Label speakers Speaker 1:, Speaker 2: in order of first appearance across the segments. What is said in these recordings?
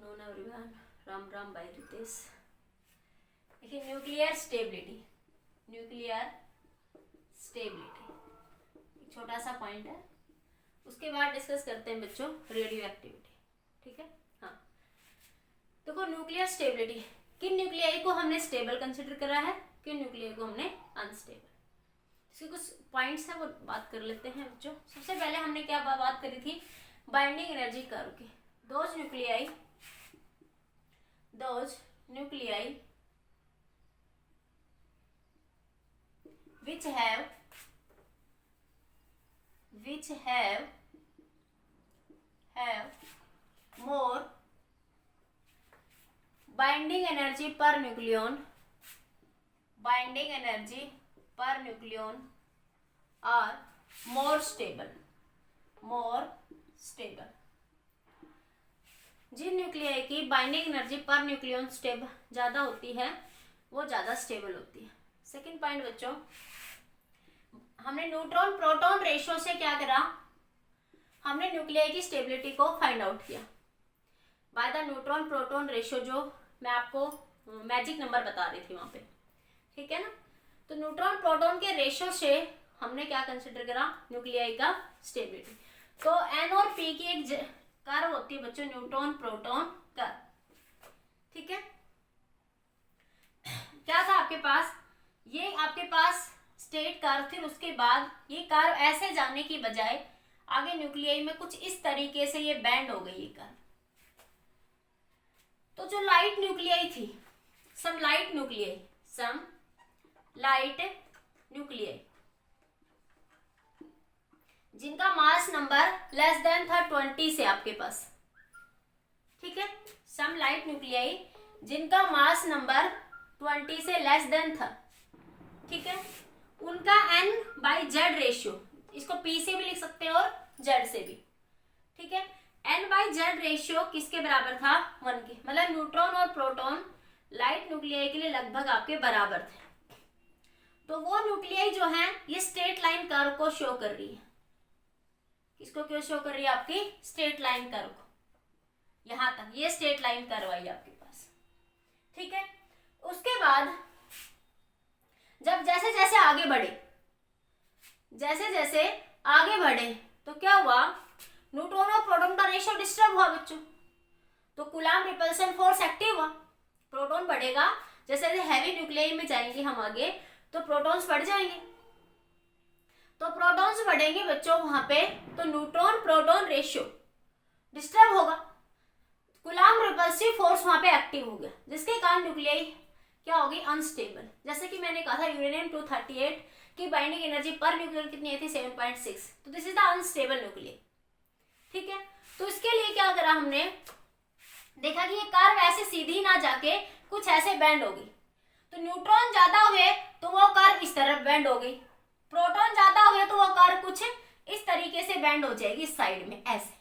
Speaker 1: Afternoon everyone, Ram Ram by Ritesh. देखिए nuclear stability एक छोटा सा पॉइंट है, उसके बाद डिस्कस करते हैं बच्चों रेडियो एक्टिविटी। ठीक है, हाँ देखो न्यूक्लियर स्टेबिलिटी, किन न्यूक्लियाई को हमने स्टेबल कंसिडर करा है, किन न्यूक्लियाई को हमने अनस्टेबल। इसके कुछ पॉइंट्स हैं वो बात कर लेते हैं बच्चों। सबसे पहले हमने क्या बात करी थी, बाइंडिंग एनर्जी कर्व की। those nuclei which have more binding energy per nucleon are more stable। जिन न्यूक्लियाई की बाइंडिंग एनर्जी पर न्यूक्लियन स्टेबल ज्यादा होती है वो ज्यादा स्टेबल होती है। सेकंड पॉइंट बच्चों, हमने न्यूट्रॉन प्रोटॉन रेशियो से क्या करा, हमने न्यूक्लियाई की स्टेबिलिटी को फाइंड आउट किया by the neutron proton ratio, जो मैं आपको मैजिक नंबर बता रही थी वहां पे। ठीक है ना, तो न्यूट्रॉन प्रोटॉन के रेशियो से हमने क्या कंसिडर करा, न्यूक्लियाई का स्टेबिलिटी। तो एन और पी की एक कर्व होती है बच्चों, न्यूट्रॉन प्रोटॉन कर्व। ठीक है, क्या था आपके पास, ये आपके पास स्टेट कर्व थी, उसके बाद ये कर्व ऐसे जाने की बजाय आगे न्यूक्लियाई में कुछ इस तरीके से ये बैंड हो गई ये कर्व। तो जो लाइट न्यूक्लियाई थी, सम लाइट न्यूक्लियाई जिनका मास नंबर लेस देन था 20 से आपके पास। ठीक है, सम लाइट न्यूक्लियाई जिनका मास नंबर 20 से लेस देन था। ठीक है, उनका N/Z रेशियो, इसको P से भी लिख सकते हैं और Z से भी। ठीक है, N/Z रेशियो किसके बराबर था, 1 के। मतलब न्यूट्रॉन और प्रोटॉन लाइट न्यूक्लियाई के लिए लगभग आपके बराबर थे। तो वो न्यूक्लियाई जो है ये स्ट्रेट लाइन कर्व को शो कर रही है। किसको क्यों शो कर रही है, आपकी स्ट्रेट लाइन कर्व को। यहां तक ये स्ट्रेट लाइन कर्व आई आपके पास। ठीक है, उसके बाद जब जैसे जैसे आगे बढ़े तो क्या हुआ, न्यूट्रॉन और प्रोटॉन का रेशियो डिस्टर्ब हुआ बच्चों। तो कूलम्ब रिपल्सन फोर्स एक्टिव हुआ। प्रोटॉन बढ़ेगा, जैसे जैसे हैवी न्यूक्लियाई में जाएंगे हम आगे तो प्रोटॉन्स बढ़ जाएंगे। तो प्रोटॉन्स बढ़ेंगे बच्चों वहां पे, तो न्यूट्रॉन प्रोटॉन रेशियो डिस्टर्ब होगा, कूलम्ब रिपल्सिव फोर्स वहां पे एक्टिव हो गया, जिसके कारण न्यूक्लियाई क्या होगी, अनस्टेबल। जैसे कि मैंने कहा था यूरेनियम 238 की बाइंडिंग एनर्जी पर न्यूक्लियन कितनी थी, 7.6। तो this is the unstable nuclei. ठीक है, तो इसके लिए क्या करा हमने, देखा कि ये कर्व ऐसे सीधी ना जाके कुछ ऐसे बैंड होगी। तो न्यूट्रॉन ज्यादा हुए तो वो कर्व इस तरफ बैंड हो गई, प्रोटॉन ज्यादा हुए तो वो कर्व कुछ इस तरीके से बैंड हो जाएगी, इस साइड में ऐसे।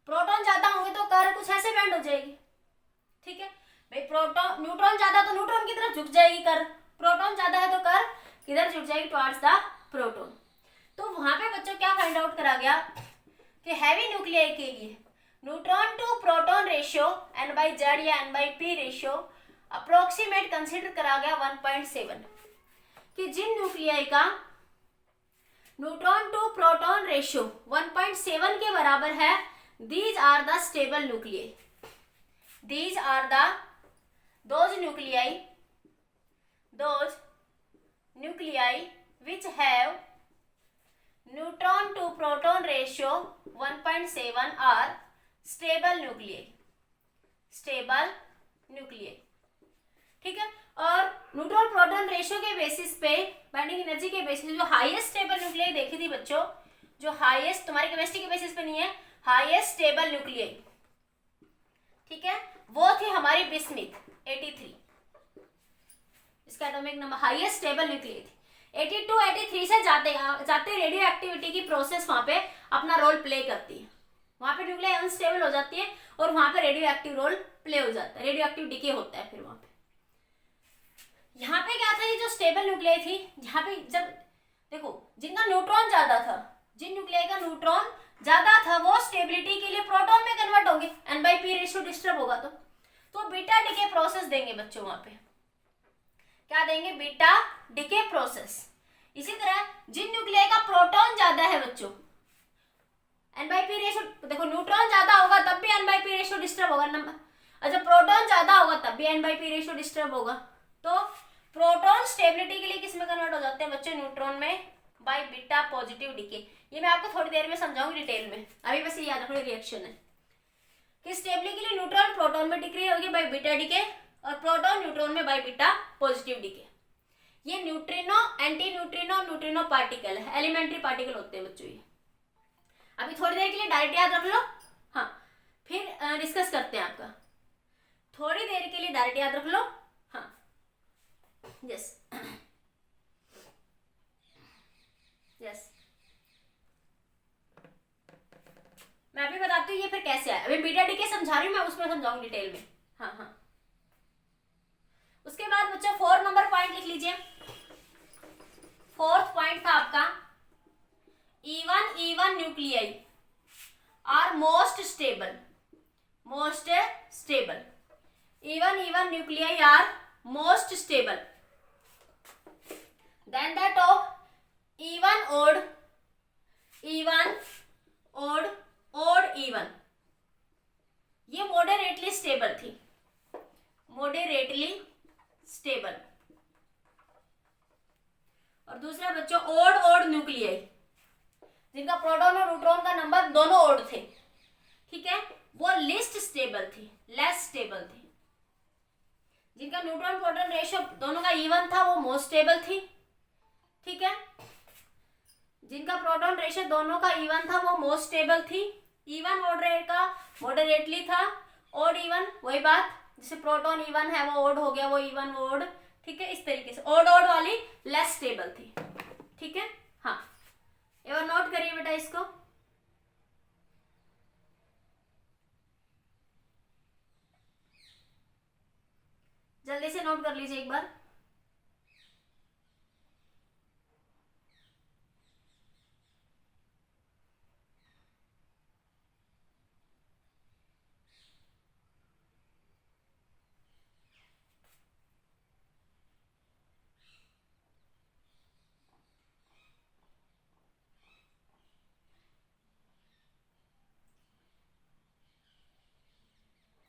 Speaker 1: प्रोटॉन ज्यादा होंगे तो कर्व कुछ ऐसे बैंड हो जाएगी। ठीक है भाई, न्यूट्रॉन ज्यादा तो न्यूट्रॉन की तरफ झुक जाएगी कर्व, प्रोटॉन ज्यादा है तो कर्व किधर झुक जाएगी, टुवर्ड्स द प्रोटॉन। तो वहां पे बच्चों क्या फाइंड आउट करा गया कि हैवी न्यूक्लियाई के लिए neutron to proton ratio N/Z या N/P रेशियो अप्रोक्सीमेट कंसिडर करा गया 1.7, कि जिन न्यूक्लियाई का न्यूट्रॉन टू प्रोटॉन रेशियो 1.7 के बराबर है, these are the stable nuclei. These are those nuclei which have neutron to proton ratio 1.7 are stable nuclei। ठीक है, और न्यूट्रॉन प्रोटॉन रेशियो के बेसिस पे, बाइंडिंग एनर्जी के बेसिस पे जो हाईएस्ट स्टेबल न्यूक्लियाई देखी थी बच्चों, जो हाईएस्ट, तुम्हारी केमिस्ट्री के बेसिस पे नहीं है, हाईएस्ट स्टेबल न्यूक्लियाई, ठीक है, वो थी हमारी बिस्मिथ 83। इसका atomic number highest stable nuclei थी। 82 83 से जाते रेडियो एक्टिविटी की प्रोसेस वहां पे अपना रोल प्ले करती है। वहां पे न्यूक्लियाई अनस्टेबल हो जाती है और वहां पे रेडियो एक्टिव रोल प्ले हो जाता है, रेडियो एक्टिव डीके होता है फिर वहां पे। यहाँ पे क्या था, ये जो स्टेबल न्यूक्लियाई थी, यहाँ पे जब देखो जिनका न्यूट्रॉन ज्यादा था, जिन न्यूक्लियाई का न्यूट्रॉन ज्यादा था वो स्टेबिलिटी के लिए प्रोटॉन में कन्वर्ट होंगे, n/p रेशियो डिस्टर्ब होगा तो बीटा डीके प्रोसेस देंगे बच्चों वहां पे। क्या देंगे? Beta decay process. इसी तरह जिन न्यूक्लियाई का प्रोटॉन ज्यादा है बच्चों, n/p रेशियो, देखो न्यूट्रॉन ज्यादा होगा तब भी n/p रेशियो डिस्टर्ब होगा नंबर, अच्छा प्रोटॉन ज्यादा होगा तब भी n/p रेशियो डिस्टर्ब होगा। तो प्रोटॉन स्टेबिलिटी के लिए किस में कन्वर्ट हो जाते हैं बच्चों? न्यूट्रॉन में, बाय बीटा पॉजिटिव डीके। ये मैं आपको थोड़ी देर में समझाऊंगी डिटेल में, अभी बस ये याद रखो रिएक्शन है कि स्टेबिलिटी के लिए न्यूट्रॉन प्रोटॉन में डिक्रीज होगी बाय बीटा डीके और प्रोटॉन न्यूट्रॉन में बाय बीटा पॉजिटिव डीके। ये neutrino, anti neutrino, neutrino particle है, एलिमेंट्री पार्टिकल होते हैं बच्चों ये। अभी थोड़ी देर के लिए डायरेक्ट याद रख लो, हाँ फिर डिस्कस करते हैं आपका। थोड़ी देर के लिए डायरेक्ट याद रख लो, हाँ यस यस। मैं अभी बताती हूँ ये फिर कैसे आया, अभी बीटा डीके समझा रही हूँ मैं, उसमें समझाऊंगी डिटेल में, हाँ हाँ। उसके बाद बच्चों 4 नंबर पॉइंट लिख लीजिए। 4th पॉइंट था आपका E1 nuclei are most stable, most stable. E1 nuclei are most stable than that of E1 odd, odd E1। ये moderately stable थी, moderately stable। और दूसरा बच्चों odd न्यूक्लियाई जिनका प्रोटॉन और न्यूट्रॉन का नंबर दोनों ओड थे, ठीक है, वो लिस्ट स्टेबल थी, लेस स्टेबल थी। जिनका न्यूट्रॉन प्रोटॉन रेशियो दोनों का इवन था वो मोस्ट स्टेबल थी, ठीक है। जिनका प्रोटॉन रेशियो दोनों का इवन था वो मोस्ट स्टेबल थी। इवन ऑर्डर का मॉडरेटली था, ओड इवन वही बात, जैसे प्रोटॉन इवन है वो ओड हो गया, वो इवन वो ओड, ठीक है। इस तरीके से ओड वाली लेस स्टेबल थी, ठीक है। हाँ एक बार नोट करिए बेटा इसको। जल्दी से नोट कर लीजिए एक बार।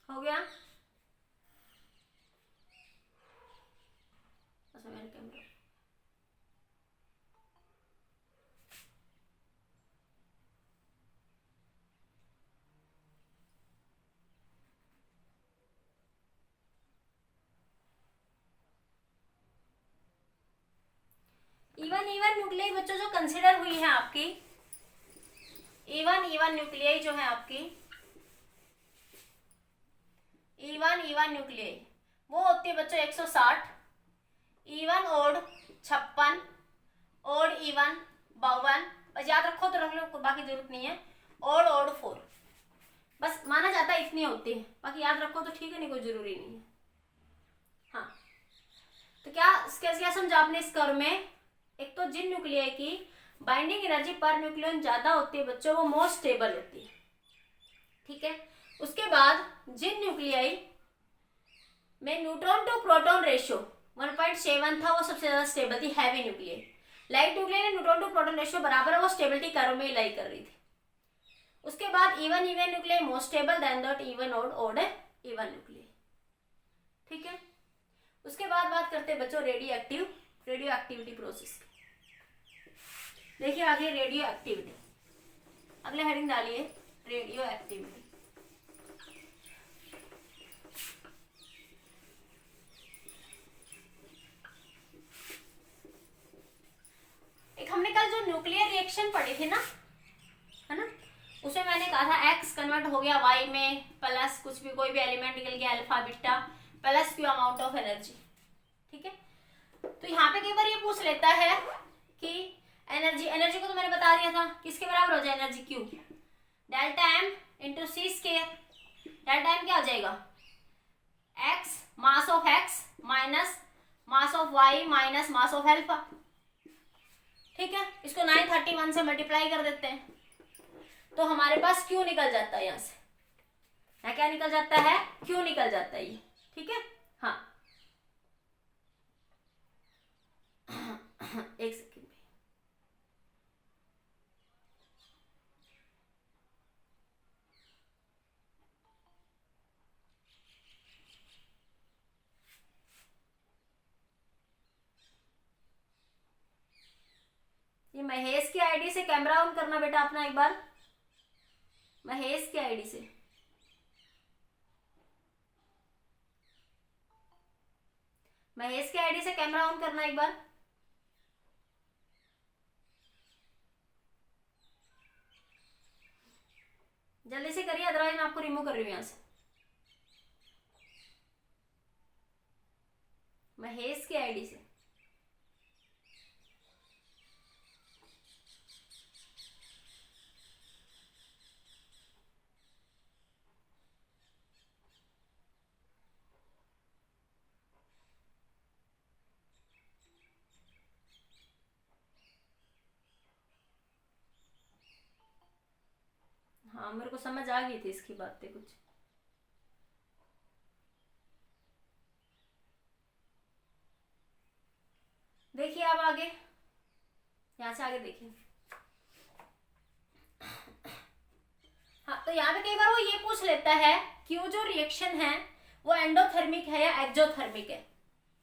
Speaker 1: हो गया? अच्छा मेरे कैमरा, इवन न्यूक्लियाई बच्चों जो कंसिडर हुई है आपकी, इवन न्यूक्लियाई जो है आपकी, इवन न्यूक्लियाई वो होती है बच्चों 160, इवन ओड 56, ओड इवन 52। बस याद रखो तो रख लो, बाकी जरूरत नहीं है। ओड 4, बस माना जाता है इतनी होती है, बाकी याद रखो तो ठीक है, नहीं कोई जरूरी नहीं है। हाँ तो क्या समझा आपने इस कर्व में? एक तो जिन न्यूक्लियाई की बाइंडिंग एनर्जी पर न्यूक्लियन ज्यादा होती है बच्चों वो मोस्ट स्टेबल होती है, ठीक है। उसके बाद जिन न्यूक्लियाई में न्यूट्रॉन टू प्रोटॉन रेशियो 1.7 था वो सबसे ज्यादा स्टेबल थी, हैवी न्यूक्लियाई। लाइट न्यूक्लियाई में न्यूट्रॉन टू प्रोटॉन रेशियो बराबर है, वो स्टेबिलिटी कर्व में ही लाई कर रही थी। उसके बाद even nuclei most stable than that even odd even nuclei, ठीक है। उसके बाद बात करते हैं बच्चों रेडियो एक्टिविटी प्रोसेस। देखिए आगे रेडियो एक्टिविटी, अगले हेडिंग डालिए रेडियो एक्टिविटी। एक हमने कल जो न्यूक्लियर रिएक्शन पढ़ी थी ना, है ना, उसमें मैंने कहा था एक्स कन्वर्ट हो गया वाई में, प्लस कुछ भी कोई भी एलिमेंट निकल गया alpha beta, plus Q amount of energy, ठीक है। तो यहाँ पे कई बार ये पूछ लेता है कि एनर्जी को तो मैंने बता दिया था किसके बराबर हो जाए energy, Q delta M into C square. Delta M क्या हो जाएगा? X mass of X minus mass of Y minus mass of alpha, ठीक है। इसको 931 से मल्टीप्लाई कर देते हैं तो हमारे पास क्यू निकल जाता है यहाँ से। यहाँ क्या निकल जाता है? क्यू निकल जाता है ये। ठीक है, हाँ एक सेकेंड। ये महेश की आईडी से कैमरा ऑन करना बेटा अपना एक बार, महेश की आईडी से। महेश की आईडी से कैमरा ऑन करना एक बार। जल्दी से करिए, अदरवाइज मैं आपको रिमूव कर रही हूँ यहाँ से। महेश की आईडी से। हाँ मेरे को समझ आ गई थी इसकी बातें कुछ। देखिए अब आगे, यहाँ से आगे देखिए। हाँ तो यहाँ पे कई बार वो ये पूछ लेता है क्यू जो रिएक्शन है वो एंडोथर्मिक है या एक्सोथर्मिक है।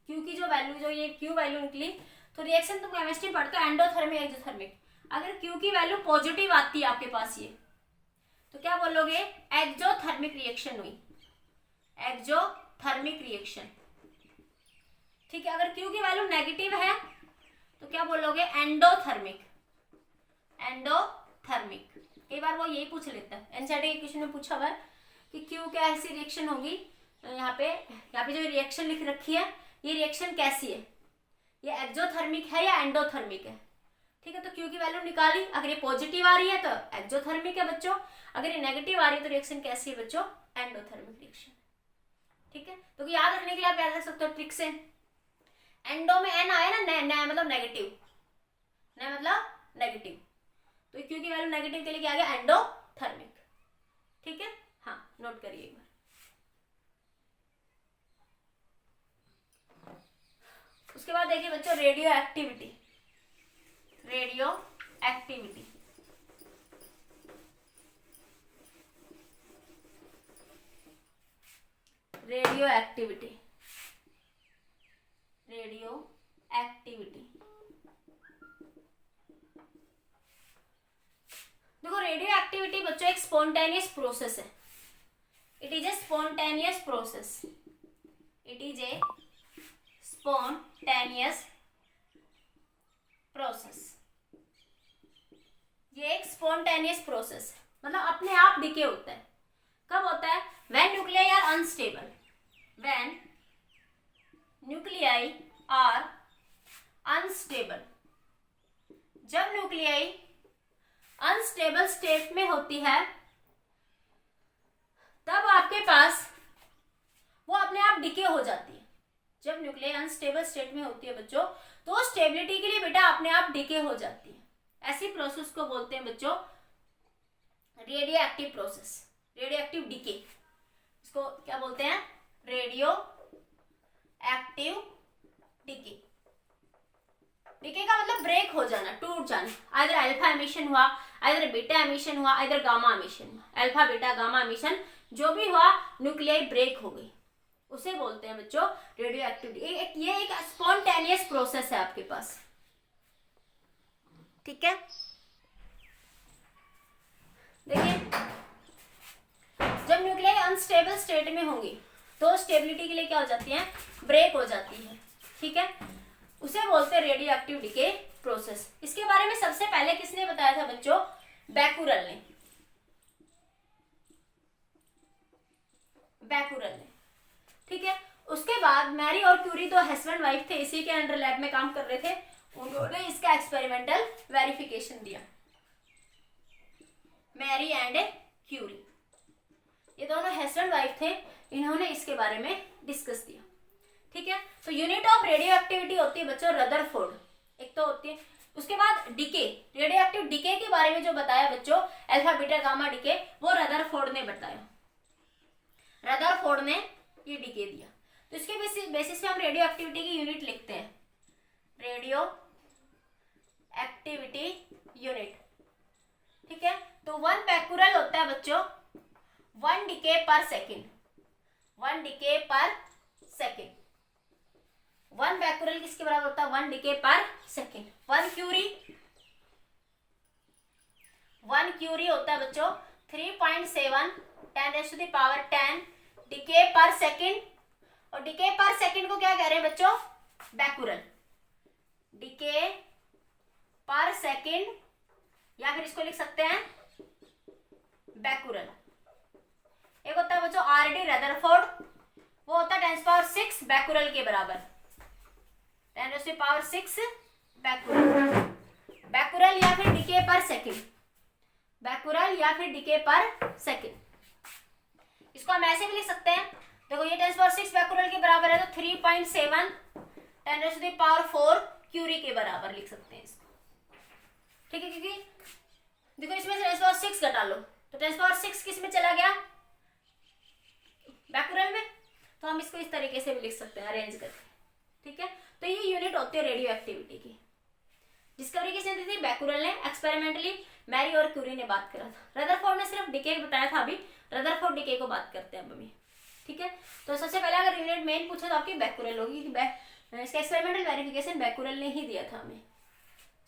Speaker 1: क्यू की जो वैल्यू, जो ये क्यू वैल्यू निकली, तो रिएक्शन तुम केमिस्ट्री पढ़ते हो एंडोथर्मिक एक्सोथर्मिक। अगर क्यू की वैल्यू पॉजिटिव आती है आपके पास ये, तो क्या बोलोगे? एक्सोथर्मिक रिएक्शन हुई, एक्सोथर्मिक रिएक्शन। ठीक है, अगर क्यू की वैल्यू नेगेटिव है तो क्या बोलोगे? Endothermic, endothermic. कई बार वो यही पूछ लेता है, एनसीईआरटी के क्वेश्चन में पूछा हुआ है कि क्यू क्या ऐसी रिएक्शन होगी, यहाँ पे जो रिएक्शन लिख रखी है ये रिएक्शन कैसी है, ये एक्सोथर्मिक है या एंडोथर्मिक है। ठीक है, तो क्यू की वैल्यू निकाली, अगर ये पॉजिटिव आ रही है तो एक्सोथर्मिक है बच्चों, अगर ये नेगेटिव आ रही है तो रिएक्शन कैसी है बच्चों? Endothermic reaction. ठीक है, तो याद रखने के लिए आप याद रख सकते हो ट्रिक से। एंडो में एन आया ना, न मतलब नेगेटिव, न मतलब नेगेटिव, तो क्यू की वैल्यू नेगेटिव के लिए क्या आ गया? एंडोथर्मिक। ठीक है, हाँ नोट करिए एक बार। उसके बाद देखिए बच्चों radio activity, radio activity. Radio activity, radio activity. देखो रेडियो एक्टिविटी बच्चों एक स्पॉन्टेनियस प्रोसेस है। It is a spontaneous process, it is a spontaneous process. ये एक स्पॉन्टेनियस प्रोसेस है, मतलब अपने आप डिके होता है। कब होता है? When nuclei are unstable, when nuclei are unstable. जब न्यूक्लियाई अनस्टेबल स्टेट में होती है तब आपके पास वो अपने आप डिके हो जाती है। जब न्यूक्लियाई अनस्टेबल स्टेट में होती है बच्चों, तो स्टेबिलिटी के लिए बेटा अपने आप डिके हो जाती है। ऐसी प्रोसेस को बोलते हैं बच्चों radio active process, radio active decay. इसको क्या बोलते हैं? Radio active decay. डिके का मतलब ब्रेक हो जाना, टूट जाना। आइदर अल्फा एमिशन हुआ, आइदर बीटा एमिशन हुआ, आइदर गामा एमिशन हुआ। अल्फा बीटा गामा एमिशन जो भी हुआ, न्यूक्लियाई ब्रेक हो गई, उसे बोलते हैं बच्चों रेडियो एक्टिविटी। ये एक स्पॉन्टेनियस प्रोसेस है आपके पास। ठीक है, देखिए जब न्यूक्लियाई अनस्टेबल स्टेट में होंगी तो स्टेबिलिटी के लिए क्या हो जाती है? ब्रेक हो जाती है। ठीक है, उसे बोलते हैं रेडियो एक्टिव डिके प्रोसेस। इसके बारे में सबसे पहले किसने बताया था बच्चों? बैकुरल ने, बैकुरल ने। ठीक है, उसके बाद मैरी और क्यूरी दो हस्बैंड वाइफ थे, इसी के अंडर लैब में काम कर रहे थे, उन्होंने इसका एक्सपेरिमेंटल वेरिफिकेशन दिया। मैरी एंड क्यूरी, ये दोनों हस्बैंड वाइफ थे, इन्होंने इसके बारे में डिस्कस किया। ठीक है, तो यूनिट ऑफ रेडियो एक्टिविटी होती है बच्चों रदरफोर्ड। एक तो होती है उसके बाद डिके, रेडियो एक्टिव डिके के बारे में जो बताया बच्चों, अल्फा बीटा गामा डिके, वो रदरफोर्ड ने बताया। रदरफोर्ड ने ये डिके दिया। तो इसके बेसिस पे हम रेडियो एक्टिविटी की यूनिट लिखते हैं, रेडियो एक्टिविटी यूनिट। ठीक है, तो 1 बैक्यूरल होता है बच्चों 1 डिके पर सेकेंड, 1 डिके पर सेकेंड। 1 बैक्यूरल किसके बराबर होता है? 1 डिके पर सेकेंड। 1 क्यूरी होता है बच्चों 3.7 10⁻10 डिके पर सेकेंड। और डिके पर सेकेंड को क्या कह रहे हैं बच्चों? बैक्यूरल। डिके पर सेकेंड, या फिर इसको लिख सकते हैं बैक्यूरल। एक होता है बच्चों आरडी रदरफोर्ड, वो होता है 10⁻6 बैक्यूरल के बराबर, 10⁻6 बैक्यूरल। बैक्यूरल या फिर डिके पर सेकेंड, बैक्यूरल या फिर डिके पर सेकेंड। इसको हम ऐसे भी लिख सकते हैं, देखो ये 10⁻6 बैक्यूरल के बराबर है तो 3.7 10⁻4 क्यूरी के बराबर लिख सकते हैं इसको। ठीक है, क्योंकि देखो इसमें से 10⁻6 घटा लो तो 10⁻6 किस में चला गया? बैक्यूरल में। तो हम इसको इस तरीके से भी लिख सकते हैं अरेंज करके। ठीक है, तो ये यूनिट होती है रेडियो एक्टिविटी की। डिस्कवरी किसने दी थी? बैक्यूरल ने। एक्सपेरिमेंटली मैरी और क्यूरी ने बात करा था। रदरफोर्ड ने सिर्फ डिके बताया था। अभी रदरफोर्ड डिके को बात करते हैं अभी। ठीक है, तो सबसे पहले अगर यूनिट मेन पूछे तो आपकी बैक्यूरल होगी, इसका एक्सपेरिमेंटल वेरिफिकेशन बैक्यूरल ने ही दिया था हमें।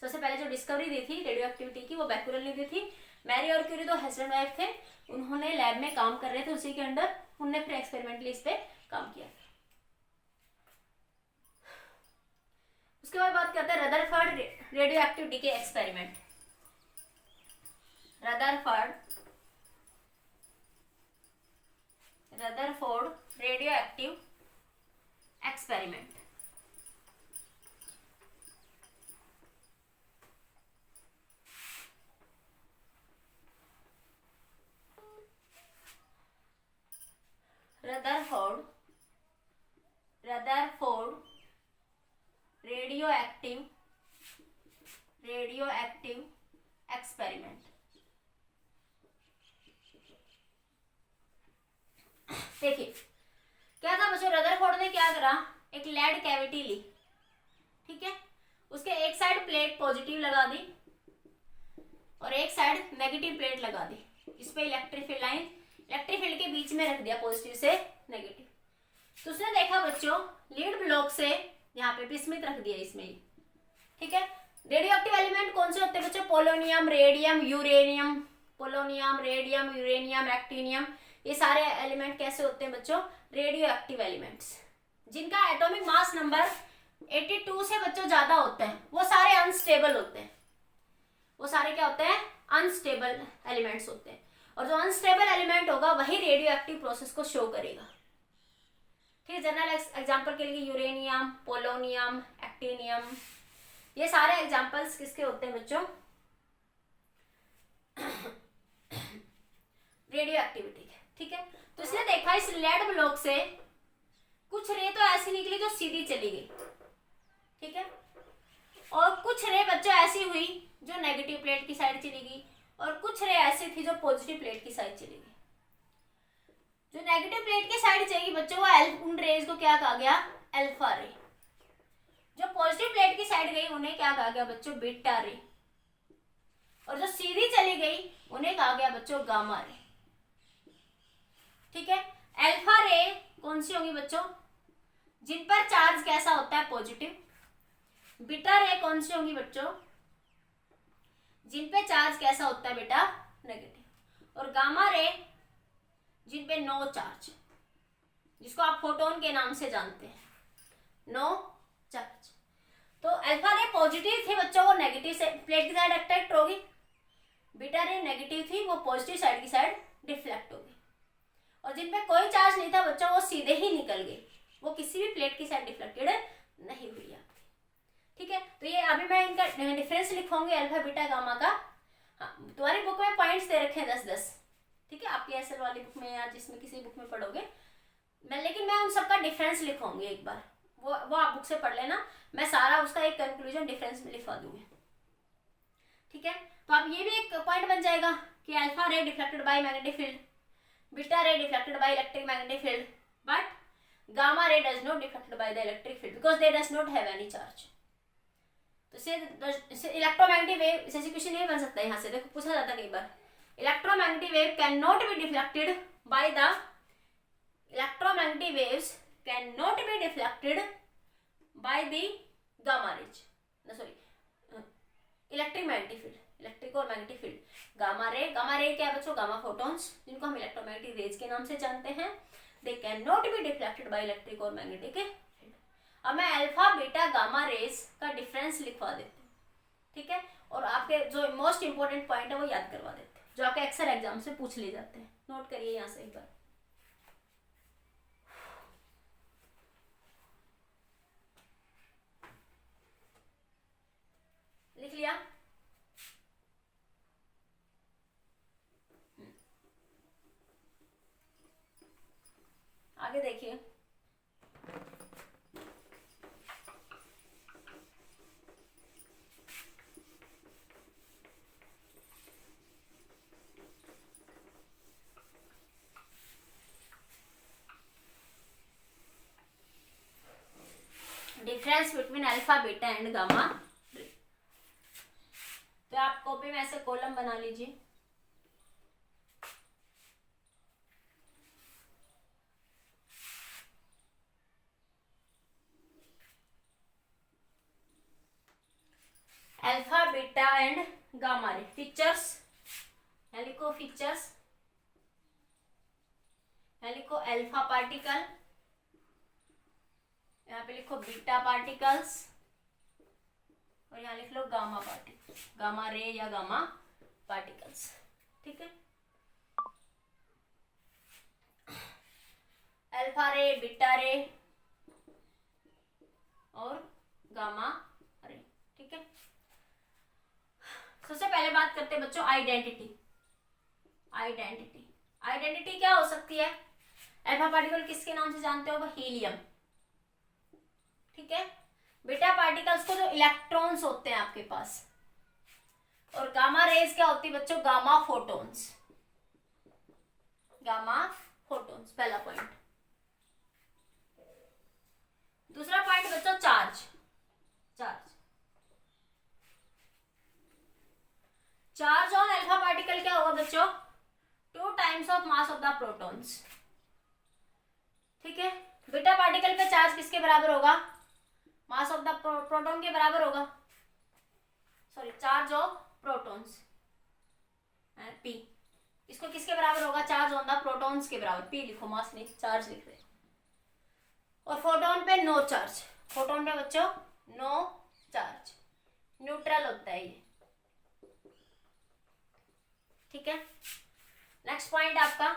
Speaker 1: सबसे पहले जो डिस्कवरी दी थी रेडियो एक्टिविटी की वो बैक्यूरल ने दी थी। मैरी और क्यूरी तो हस्बैंड वाइफ थे, उन्होंने लैब में काम कर रहे थे उसी के अंडर, उनने फिर एक्सपेरिमेंटली इस पे काम किया। उसके बाद बात करते हैं Rutherford radio active decay experiment. Rutherford radio active experiment. Rutherford radio active experiment. देखिए क्या था बच्चों, रदरफोर्ड ने क्या करा, एक लेड कैविटी ली। ठीक है, उसके एक साइड प्लेट पॉजिटिव लगा दी और एक साइड नेगेटिव प्लेट लगा दी। इस पे इलेक्ट्रिक फील्ड के बीच में रख दिया पॉजिटिव से नेगेटिव। तो उसने देखा बच्चों लीड ब्लॉक से यहाँ पे विस्मित रख दिया इसमें। ठीक है, रेडियो एक्टिव एलिमेंट कौन से होते हैं बच्चों? Polonium, radium, uranium. Polonium, radium, uranium, actinium, ये सारे एलिमेंट कैसे होते हैं बच्चों? रेडियो एक्टिव एलिमेंट्स, जिनका एटॉमिक मास नंबर 82 से बच्चों ज्यादा होता है, वो सारे अनस्टेबल होते हैं। वो सारे क्या होते हैं? अनस्टेबल एलिमेंट्स होते हैं। और जो अनस्टेबल एलिमेंट होगा वही रेडियो एक्टिव प्रोसेस को शो करेगा। ठीक है, जनरल एग्जांपल के लिए यूरेनियम, पोलोनियम, एक्टिनियम, ये सारे एग्जांपल्स किसके होते हैं बच्चों? रेडियो एक्टिविटी के। ठीक है, तो इसने देखा इस लेड ब्लॉक से कुछ रे तो ऐसी निकली जो सीधी चली गई। ठीक है, और कुछ रे बच्चों ऐसी हुई जो नेगेटिव प्लेट की साइड चली गई, और कुछ रे ऐसी थी जो पॉजिटिव प्लेट की साइड चली गई। जो नेगेटिव प्लेट की साइड चली गई बच्चों वो उन रेज को क्या कहा गया? अल्फा रे। जो पॉजिटिव प्लेट की साइड गई उन्हें क्या कहा गया बच्चों? बीटा रे। और जो सीधी चली गई उन्हें कहा गया बच्चों गामा रे। ठीक है, अल्फा रे कौन सी होंगी बच्चों? जिन पर चार्ज कैसा होता है? पॉजिटिव। बीटा रे कौन सी होंगी बच्चों? जिन पे चार्ज कैसा होता है बेटा? नेगेटिव। और गामा रे जिन पे नो चार्ज, जिसको आप फोटोन के नाम से जानते हैं, नो चार्ज। तो अल्फा रे पॉजिटिव थी बच्चों, वो नेगेटिव से प्लेट की साइड अट्रैक्ट होगी। बीटा रे नेगेटिव थी, वो पॉजिटिव साइड की साइड डिफ्लेक्ट होगी। और जिन पे कोई चार्ज नहीं था बच्चों वो सीधे ही निकल गई, वो किसी भी प्लेट की साइड डिफ्लेक्टेड नहीं हुई आपकी। ठीक है, तो ये अभी मैं इनका डिफरेंस लिखूंगी अल्फा बीटा गामा का। हाँ, तुम्हारी बुक में पॉइंट्स दे रखे हैं 10-10। ठीक है, आपकी एसएल वाली बुक में या जिसमें किसी बुक में पढ़ोगे लेकिन मैं उन सबका डिफरेंस लिखूंगी एक बार, वो आप बुक से पढ़ लेना। मैं सारा उसका एक कंक्लूजन डिफरेंस में लिखवा दूंगी। ठीक है, तो आप ये भी एक पॉइंट बन जाएगा कि alpha ray deflected by magnetic field, beta ray deflected by electric magnetic field, but gamma ray does not deflected by the electric field because they does not have any charge. तो इसे electromagnetic wave, इसे question ये बन सकता है यहाँ से, देखो पूछा जाता है कई बार, electromagnetic wave can not be deflected by the electromagnetic waves cannot be deflected by the gamma rays, no sorry, electric magnetic field, electric और मैग्नेटिक फील्ड, गामा रे क्या है बच्चों, गामा फोटॉन्स, जिनको हम इलेक्ट्रोमैग्नेटिक रेज के नाम से जानते हैं, they can not be deflected by electric और मैग्नेटिक फील्ड। अब मैं अल्फा बीटा गामा रेज का डिफरेंस लिखवा देती हूँ, ठीक है, और आपके जो मोस्ट इंपॉर्टेंट पॉइंट है वो याद करवा देते हैं, जो आपके अक्सर एग्जाम से पूछ लिए जाते हैं। नोट करिए यहाँ से एक बार, लिख लिया? आगे देखिए, difference between alpha beta and gamma. तो आप कॉपी में ऐसे कॉलम बना लीजिए, alpha beta and gamma ray features, यहाँ लिखो फीचर्स, यहाँ लिखो अल्फा पार्टिकल, यहाँ पे लिखो बीटा पार्टिकल्स, और यहाँ लिख लो गामा पार्टिकल्स, गामा रे या गामा पार्टिकल्स, ठीक है। अल्फा रे, बीटा रे और गामा रे, ठीक है। सबसे पहले बात करते हैं बच्चों आइडेंटिटी। आइडेंटिटी क्या हो सकती है? अल्फा पार्टिकल किसके नाम से जानते हो? हीलियम, ठीक है। बीटा पार्टिकल्स को जो इलेक्ट्रॉन्स होते हैं आपके पास, और गामा रेज क्या होती है बच्चों? गामा फोटॉन्स, गामा फोटॉन्स, पहला पॉइंट। दूसरा पॉइंट बच्चों charge, charge on alpha particle क्या होगा बच्चों? 2 times of mass of the protons, ठीक है। बीटा पार्टिकल पे चार्ज किसके बराबर होगा? मास ऑफ द प्रोटॉन के बराबर होगा, sorry charge of protons P, इसको किसके बराबर होगा? चार्ज ऑन द प्रोटॉन्स के बराबर, P लिखो, मास नहीं चार्ज लिख रहे। और फोटोन पे नो चार्ज, फोटोन पे बच्चों नो चार्ज, न्यूट्रल होता है ये, ठीक है। नेक्स्ट पॉइंट आपका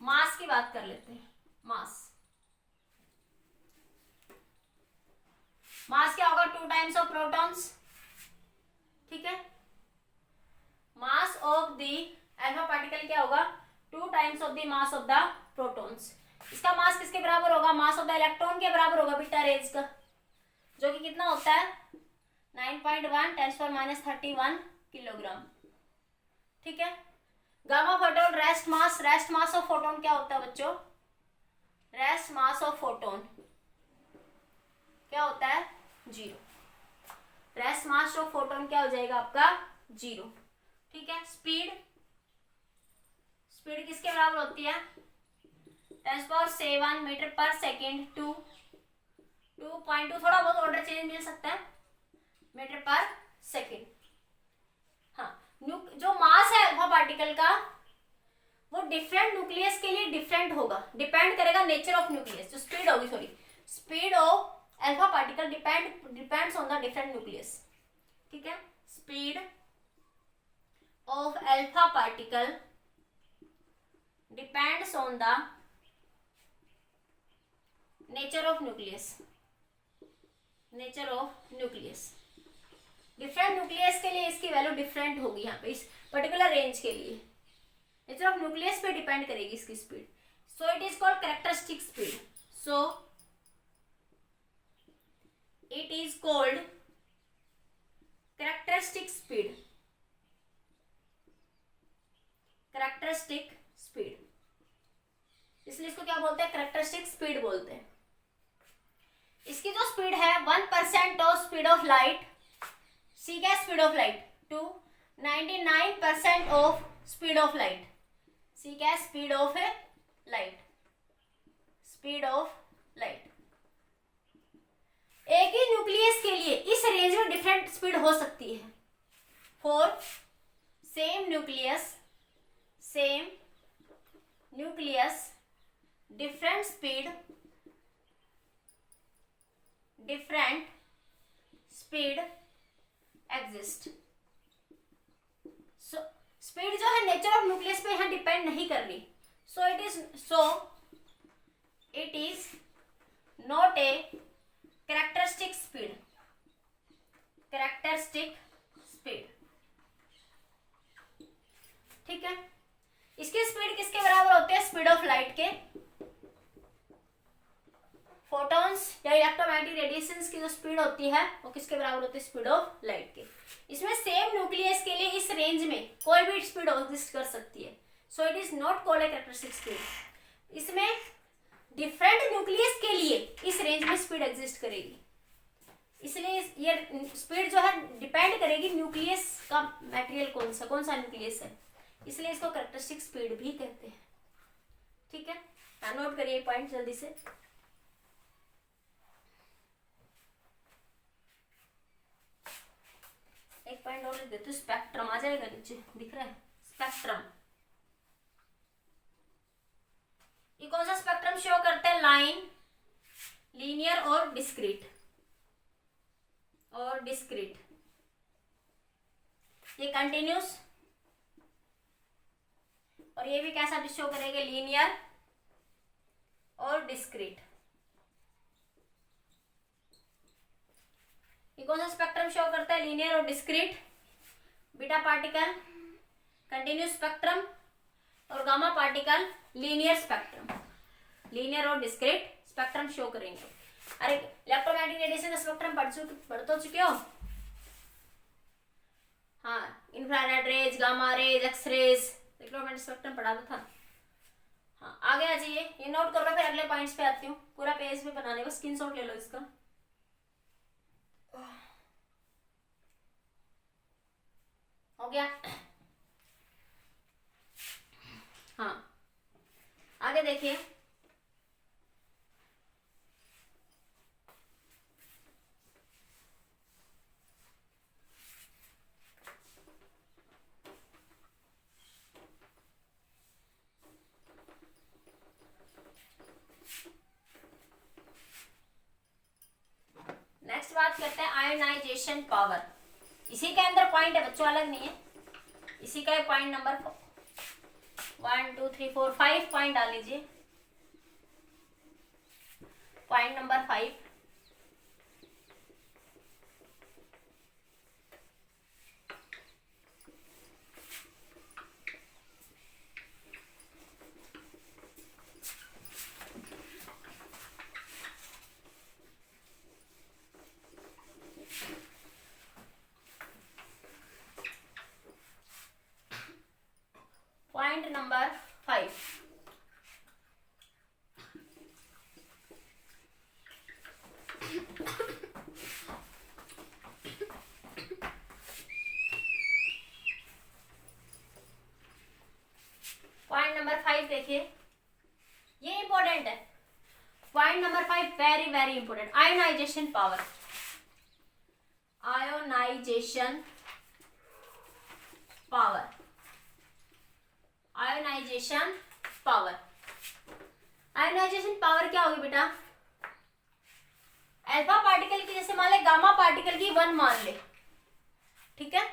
Speaker 1: मास की बात कर लेते हैं। मास क्या होगा? 2 टाइम्स ऑफ प्रोटॉन्स, ठीक है। Mass of the alpha particle क्या होगा? 2 times of the mass of the protons. इसका मास किसके बराबर होगा? मास ऑफ द इलेक्ट्रॉन के बराबर होगा बीटा रेज का, जो कि कितना होता है? 9.1 × 10⁻³ किलोग्राम, ठीक है। Gamma photon rest mass of photon क्या होता है बच्चों? रेस्ट मास ऑफ फोटोन क्या होता है? 0। रेस्ट मास ऑफ फोटोन क्या हो जाएगा आपका? 0, ठीक है। स्पीड किसके बराबर होती है? 10⁻⁷ मीटर पर सेकेंड टू 2.2, थोड़ा बहुत ऑर्डर चेंज मिल सकता है, मीटर पर सेकेंड। हाँ, जो मास है अल्फा पार्टिकल का वो डिफरेंट न्यूक्लियस के लिए डिफरेंट होगा, डिपेंड करेगा नेचर ऑफ न्यूक्लियस। जो स्पीड होगी, sorry speed of alpha particle depends on the different nucleus, ठीक है। Speed of alpha particle depends on the nature of nucleus, different nucleus के लिए इसकी वैल्यू डिफरेंट होगी। यहाँ पे इस पर्टिकुलर रेंज के लिए नेचर ऑफ न्यूक्लियस पे डिपेंड करेगी इसकी speed. So it is called characteristic speed. So it is called characteristic speed, characteristic speed, इसलिए इसको क्या बोलते हैं, कैरेक्टरिस्टिक स्पीड बोलते हैं। इसकी जो स्पीड है 1% of speed of light, C क्या speed of light, to 99% of speed of light, C क्या speed of light, speed of light. एक ही न्यूक्लियस के लिए इस रेंज में डिफरेंट स्पीड हो सकती है। For same nucleus different speed exist. So speed जो है नेचर ऑफ न्यूक्लियस पे यहाँ डिपेंड नहीं कर रही। So it is not a characteristic speed, ठीक है। इसकी स्पीड किसके बराबर होती है, स्पीड ऑफ लाइट के। फोटॉन्स या इलेक्ट्रोमैग्नेटिक रेडिएशंस की जो स्पीड होती है वो किसके बराबर होती है, स्पीड ऑफ लाइट के। इसमें सेम न्यूक्लियस के लिए इस रेंज में कोई भी स्पीड एग्जिस्ट कर सकती है। So it is not called a characteristic speed. इसमें डिफरेंट न्यूक्लियस के लिए इस रेंज में स्पीड एग्जिस्ट करेगी, इसलिए ये स्पीड जो है डिपेंड करेगी न्यूक्लियस का मटेरियल कौन सा न्यूक्लियस है, इसलिए इसको कैरेक्टरिस्टिक स्पीड भी कहते हैं, ठीक है। नोट करिए पॉइंट जल्दी से। एक पॉइंट और लिख देते, स्पेक्ट्रम आ जाएगा नीचे, दिख रहा है स्पेक्ट्रम। ये कौन सा स्पेक्ट्रम शो करता है, लाइन, लीनियर और डिस्क्रीट, ये कंटिन्यूस, और ये भी कैसा शो करेगा, लीनियर और डिस्क्रीट। ये कौन सा स्पेक्ट्रम शो करता है, लीनियर और discrete. Beta particle continuous spectrum और gamma particle linear spectrum, linear और डिस्क्रीट स्पेक्ट्रम शो करेंगे। अरे इलेक्ट्रोमैग्नेटिक रेडिएशन का स्पेक्ट्रम पढ़ तो चुके हो, हाँ, infrared rays, gamma rays, X rays, electromagnetic spectrum पढ़ा था। हाँ, आगे आ जाइए, ये नोट कर लो, फिर अगले पॉइंट्स पे आती हूँ। पूरा पेज पे बनाने का स्क्रीनशॉट ले लो इसका। हो गया, हाँ, आगे देखिए। नेक्स्ट बात करते हैं आयोनाइजेशन पावर। इसी के अंदर पॉइंट है बच्चों, अलग नहीं है, इसी का पॉइंट नंबर 1 2 3 4 5 पॉइंट डाल लीजिए। Point number 5, point number 5, point number 5 देखिए, ये इंपॉर्टेंट है। Point number 5 very very important, ionisation power. Ionisation power, ionisation power. Ionisation power क्या होगी बेटा, अल्फा पार्टिकल की, जैसे मान ले गामा पार्टिकल की 1 मान ले, ठीक है,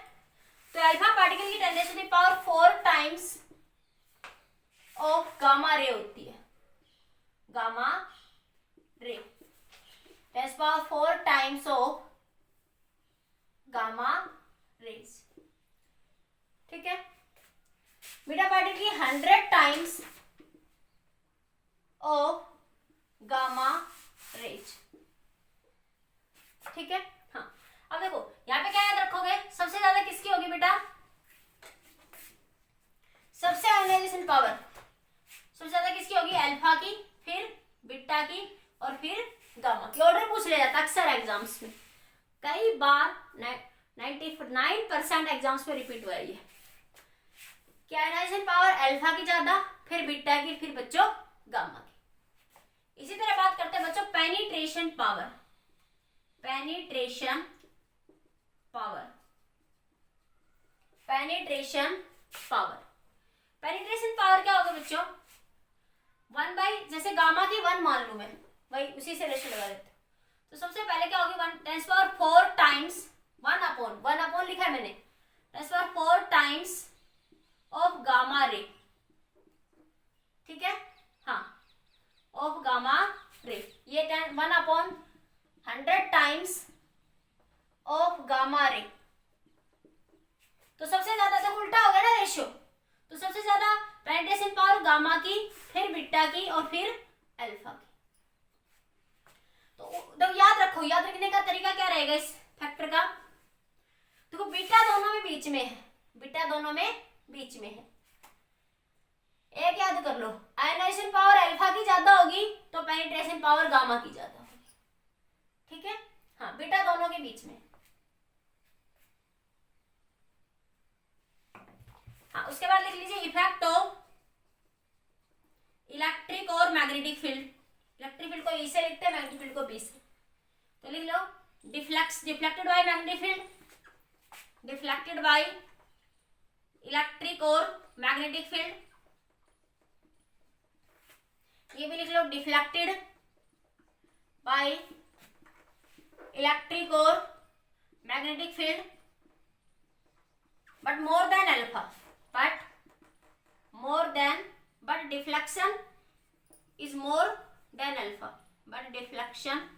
Speaker 1: तो अल्फा पार्टिकल की 10 power 4 times of gamma ray होती है, gamma ray 10 power 4 times of gamma rays, ठीक है। बीटा पार्टिकल की 100 टाइम्स ऑफ गामा रेज, ठीक है। हाँ, अब देखो यहाँ पे क्या याद रखोगे, सबसे ज्यादा किसकी होगी बेटा, सबसे आयोनाइजेशन पावर सबसे ज्यादा किसकी होगी, अल्फा की, फिर बीटा की और फिर गामा की। ऑर्डर पूछ लिया जाता अक्सर एग्जाम्स में, कई बार 99% एग्जाम्स में रिपीट हुआ है ये कि आयोनाइजेशन पावर अल्फा की ज्यादा, फिर बीटा की, फिर बच्चों गामा की। इसी तरह बात करते हैं बच्चों penetration power. Penetration power, penetration power, penetration power क्या होगा बच्चों, 1 जैसे गामा की 1 मान लू मैं, वही उसी से रेशो लगा देते। तो सबसे पहले क्या होगी, 10⁴ टाइम्स 1 अपॉन लिखा है मैंने, 10⁴ टाइम्स ऑफ गामा रे, ठीक है। हाँ, ऑफ गामा रे, ये 1/100 टाइम्स ऑफ गामा रे। तो सबसे ज्यादा तो उल्टा हो गया ना रेशियो, तो सबसे ज्यादा पेनिट्रेशन पावर गामा की, फिर बीटा की और फिर अल्फा की। तो याद रखो, याद रखने का तरीका क्या रहेगा इस फैक्टर का, देखो बीटा दोनों में बीच में है, बीटा दोनों में बीच में है। एक याद कर लो, आयोनाइजेशन पावर अल्फा की ज्यादा होगी तो पेनिट्रेशन पावर गामा की ज्यादा होगी, ठीक है। हाँ, बीटा दोनों के बीच में। हाँ, उसके बाद लिख लीजिए इफेक्ट ऑफ इलेक्ट्रिक और मैग्नेटिक फील्ड। इलेक्ट्रिक फील्ड को ई से लिखते हैं, मैग्नेटिक फील्ड को बी से, तो लिख लो deflected by magnetic field, deflected by electric और मैग्नेटिक फील्ड। ये भी लिख लो डिफ्लेक्टेड बाय इलेक्ट्रिक और magnetic field but more than alpha, but deflection is more than alpha, but deflection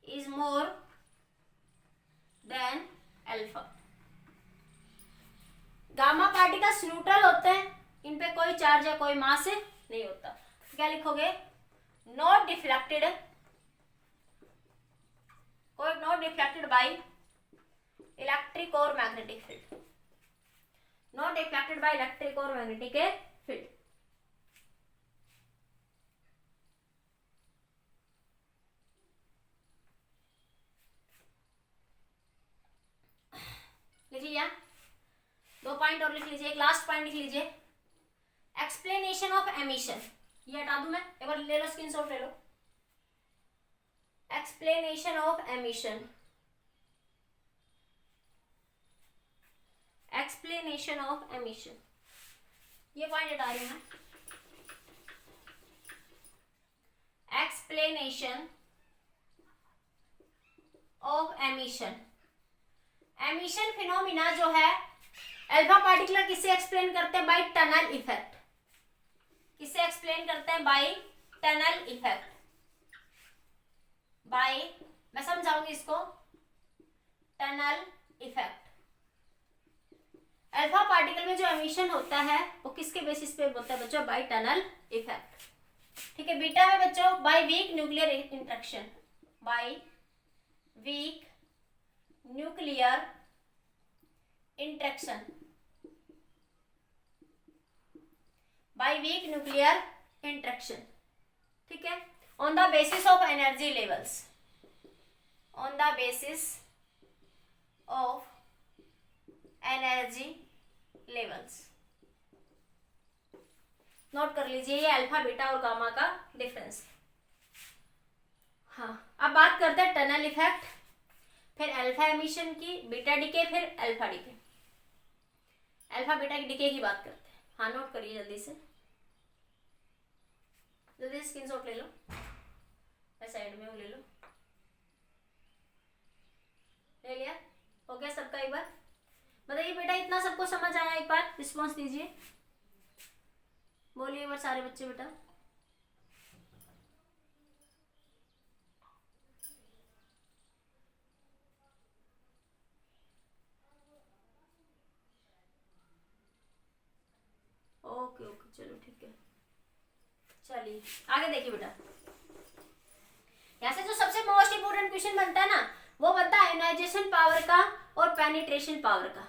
Speaker 1: is more than alpha। Gamma particles neutral होते हैं, इन पे कोई चार्ज या कोई मास नहीं होता। क्या लिखोगे, नॉट डिफ्लेक्टेड, कोई नॉट डिफ्लेक्टेड बाय इलेक्ट्रिक और magnetic field, not deflected by electric और मैग्नेटिक फील्ड। लिखिए 2 पॉइंट और लिख लीजिए, एक लास्ट पॉइंट लिख लीजिए, एक्सप्लेनेशन ऑफ एमिशन। ये हटा दूं मैं, एक बार ले लो, स्क्रीनशॉट ले लो। Explanation of emission, explanation of emission, ये पॉइंट हटा रही हूं मैं। Explanation of emission, emission phenomena जो है अल्फा पार्टिकुलर किससे एक्सप्लेन करते हैं, बाय टनल इफेक्ट। किससे एक्सप्लेन करते हैं, बाय टनल इफेक्ट, बाय, मैं समझाऊंगी इसको, टनल इफेक्ट। अल्फा पार्टिकल में जो एमिशन होता है वो किसके बेसिस पे होता है बच्चों, बाय टनल इफेक्ट, ठीक है। बीटा में बच्चों by weak nuclear interaction, by weak nuclear interaction, by weak nuclear interaction, ठीक है। On the basis of energy levels, on the basis of energy levels, note कर लीजिए, ये अल्फा बीटा और गामा का डिफरेंस। हाँ, अब बात करते हैं टनल इफेक्ट, फिर अल्फा एमिशन की, बीटा डीके, फिर अल्फा डीके। अल्फा बीटा की डीके की बात करते हैं। हाँ, नोट करिए जल्दी से, जल्दी स्क्रीनशॉट ले लो, मैं साइड में हूँ, ले लो, ले लिया, हो गया सबका। एक बार बताइए बेटा, इतना सबको समझ आया, एक बार रिस्पॉन्स दीजिए, बोलिए एक बार सारे बच्चे बेटा। ओके ओके, चलो ठीक है। चलिए आगे देखिए बेटा, यहाँ से जो सबसे डिस्ट्रीब्यूशन बनता है ना, वो बनता है आयोनाइजेशन पावर का और पेनिट्रेशन पावर का।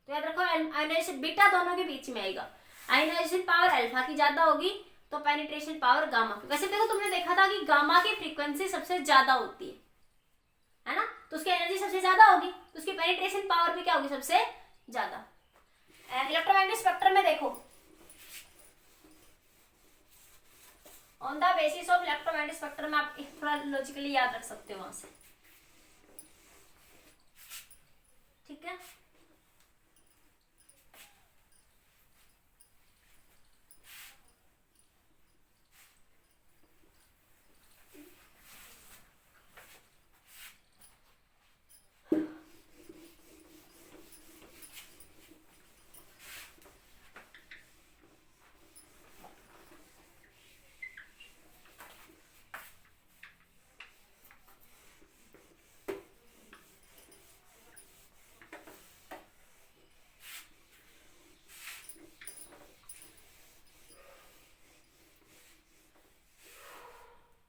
Speaker 1: तो याद रखो आयोनाइजेशन बीटा दोनों के बीच में आएगा, आयोनाइजेशन पावर अल्फा की ज्यादा होगी तो पेनिट्रेशन पावर गामा की। वैसे देखो तुमने देखा था कि गामा की फ्रीक्वेंसी सबसे ज्यादा होती है ना, तो उसकी एनर्जी सबसे ज्यादा होगी, तो उसकी पेनिट्रेशन पावर भी क्या होगी, सबसे ज्यादा। इलेक्ट्रोमैग्नेटिक स्पेक्ट्रम में देखो, on the basis of electromagnetic spectrum में आप थोड़ा लॉजिकली याद रख सकते हो वहां से, ठीक है।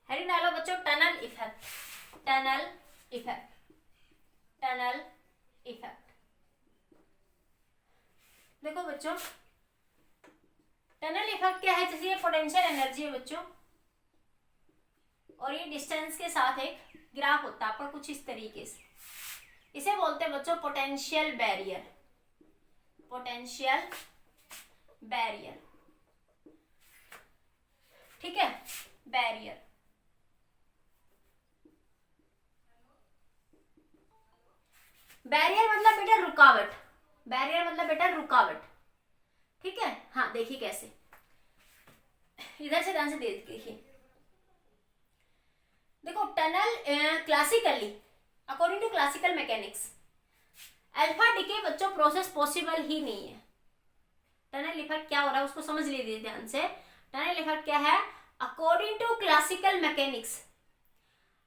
Speaker 1: हेडिंग डालो बच्चों, tunnel effect, tunnel effect, tunnel effect. देखो बच्चों टनल इफेक्ट क्या है, जैसे ये पोटेंशियल एनर्जी है बच्चों, और ये डिस्टेंस के साथ एक ग्राफ होता है आपका कुछ इस तरीके से, इसे बोलते हैं बच्चों पोटेंशियल बैरियर, पोटेंशियल बैरियर, ठीक है, बैरियर। बैरियर मतलब बेटा रुकावट, बैरियर मतलब बेटा रुकावट, ठीक है। हाँ देखिए कैसे, इधर से ध्यान से देखिए, देखो tunnel classically according to classical mechanics alpha decay बच्चों प्रोसेस पॉसिबल ही नहीं है। टनल इफेक्ट क्या हो रहा है उसको समझ लीजिए ध्यान से। टनल इफेक्ट क्या है, अकॉर्डिंग टू क्लासिकल मैकेनिक्स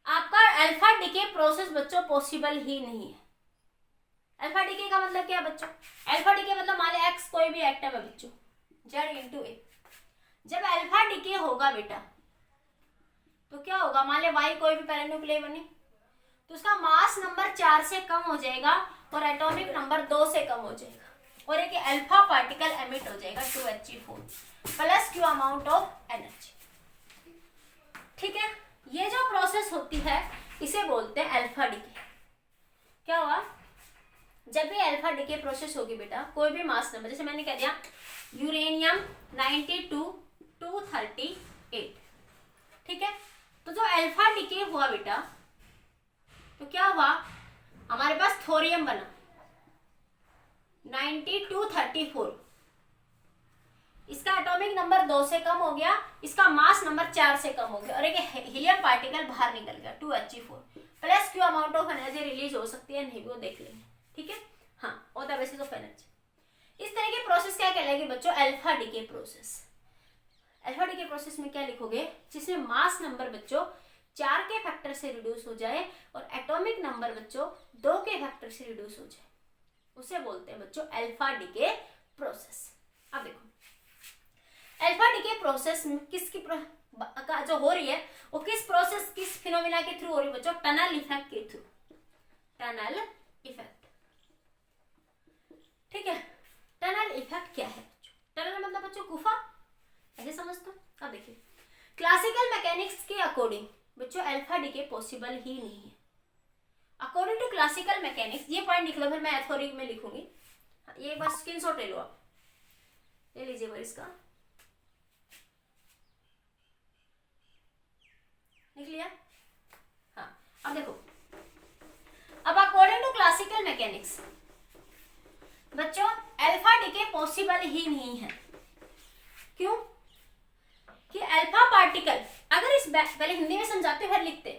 Speaker 1: आपका अल्फा डिके प्रोसेस बच्चों पॉसिबल ही नहीं है। अल्फा डिके का मतलब क्या है बच्चों, अल्फा डिके मतलब मान लो एक्स कोई भी एटम है बच्चों, जेड इंटू ए, जब अल्फा डिके होगा बेटा तो क्या होगा, मान लो वाई कोई भी पैरेंट न्यूक्लियर बने तो उसका मास नंबर 4 से कम हो जाएगा और एटॉमिक नंबर 2 से कम हो जाएगा, और एक अल्फा पार्टिकल एमिट हो जाएगा 2He4 plus Q amount of energy, ठीक है। ये जो प्रोसेस होती है इसे बोलते हैं अल्फा डिके। क्या हुआ, जब भी अल्फा डिके प्रोसेस होगी बेटा कोई भी मास नंबर, जैसे मैंने कह दिया यूरेनियम 92 238, ठीक है। तो जो अल्फा डिके हुआ बेटा तो क्या हुआ, हमारे पास थोरियम बना 9234, इसका एटॉमिक नंबर 2 से कम हो गया, इसका मास नंबर 4 से कम हो गया, और एक हीलियम पार्टिकल बाहर निकल गया 2He4 plus Q amount of energy release हो सकती है, नहीं वो देख लेंगे, ठीक है। हाँ on the basis of energy. इस तरह की प्रोसेस क्या कहलाएगी बच्चों, alpha decay process. Alpha decay process में क्या लिखोगे, जिसमें मास नंबर बच्चों 4 के फैक्टर से रिड्यूस हो जाए और एटॉमिक नंबर बच्चों 2 के फैक्टर से रिड्यूस हो जाए, उसे बोलते हैं बच्चों अल्फा डिके प्रोसेस। अब देखो अल्फा डिके प्रोसेस किसकी का जो हो रही है वो किस प्रोसेस किस फिनोमिना के थ्रू हो रही है बच्चों, टनल इफेक्ट के थ्रू, टनल इफेक्ट, ठीक है। टनल इफेक्ट क्या है बच्चों, टनल मतलब बच्चों गुफा, ऐसे समझ दो। अब देखिए क्लासिकल मैकेनिक्स के अकॉर्डिंग बच्चों अल्फा डिके पॉसिबल ही नहीं है। अकॉर्डिंग टू क्लासिकल मैकेनिक्स, ये पॉइंट लिख लो, फिर मैं एथोरिक में लिखूंगी, ये एक बार स्क्रीनशॉट ले लो, आप ले लीजिए बार इसका, लिख लिया। हाँ अब देखो, अब अकॉर्डिंग टू क्लासिकल मैकेनिक्स बच्चों अल्फा डिके पॉसिबल ही नहीं है। क्यों, कि अल्फा पार्टिकल अगर इस पहले हिंदी में समझाते फिर लिखते,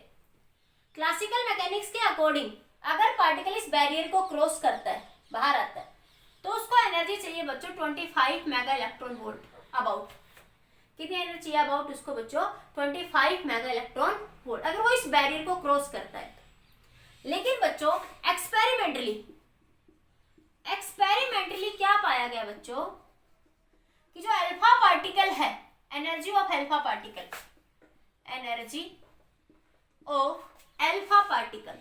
Speaker 1: क्लासिकल मैकेनिक्स के अकॉर्डिंग अगर पार्टिकल इस बैरियर को क्रॉस करता है, बाहर आता है, तो उसको एनर्जी चाहिए बच्चों 25 मेगा इलेक्ट्रॉन वोल्ट, अबाउट कितनी एनर्जी चाहिए, अबाउट उसको बच्चों 25 मेगा इलेक्ट्रॉन वोल्ट, अगर वो इस बैरियर को क्रॉस करता है। लेकिन बच्चों एक्सपेरिमेंटली क्या पाया गया बच्चों, कि जो अल्फा पार्टिकल है, energy of alpha particle, energy of alpha particle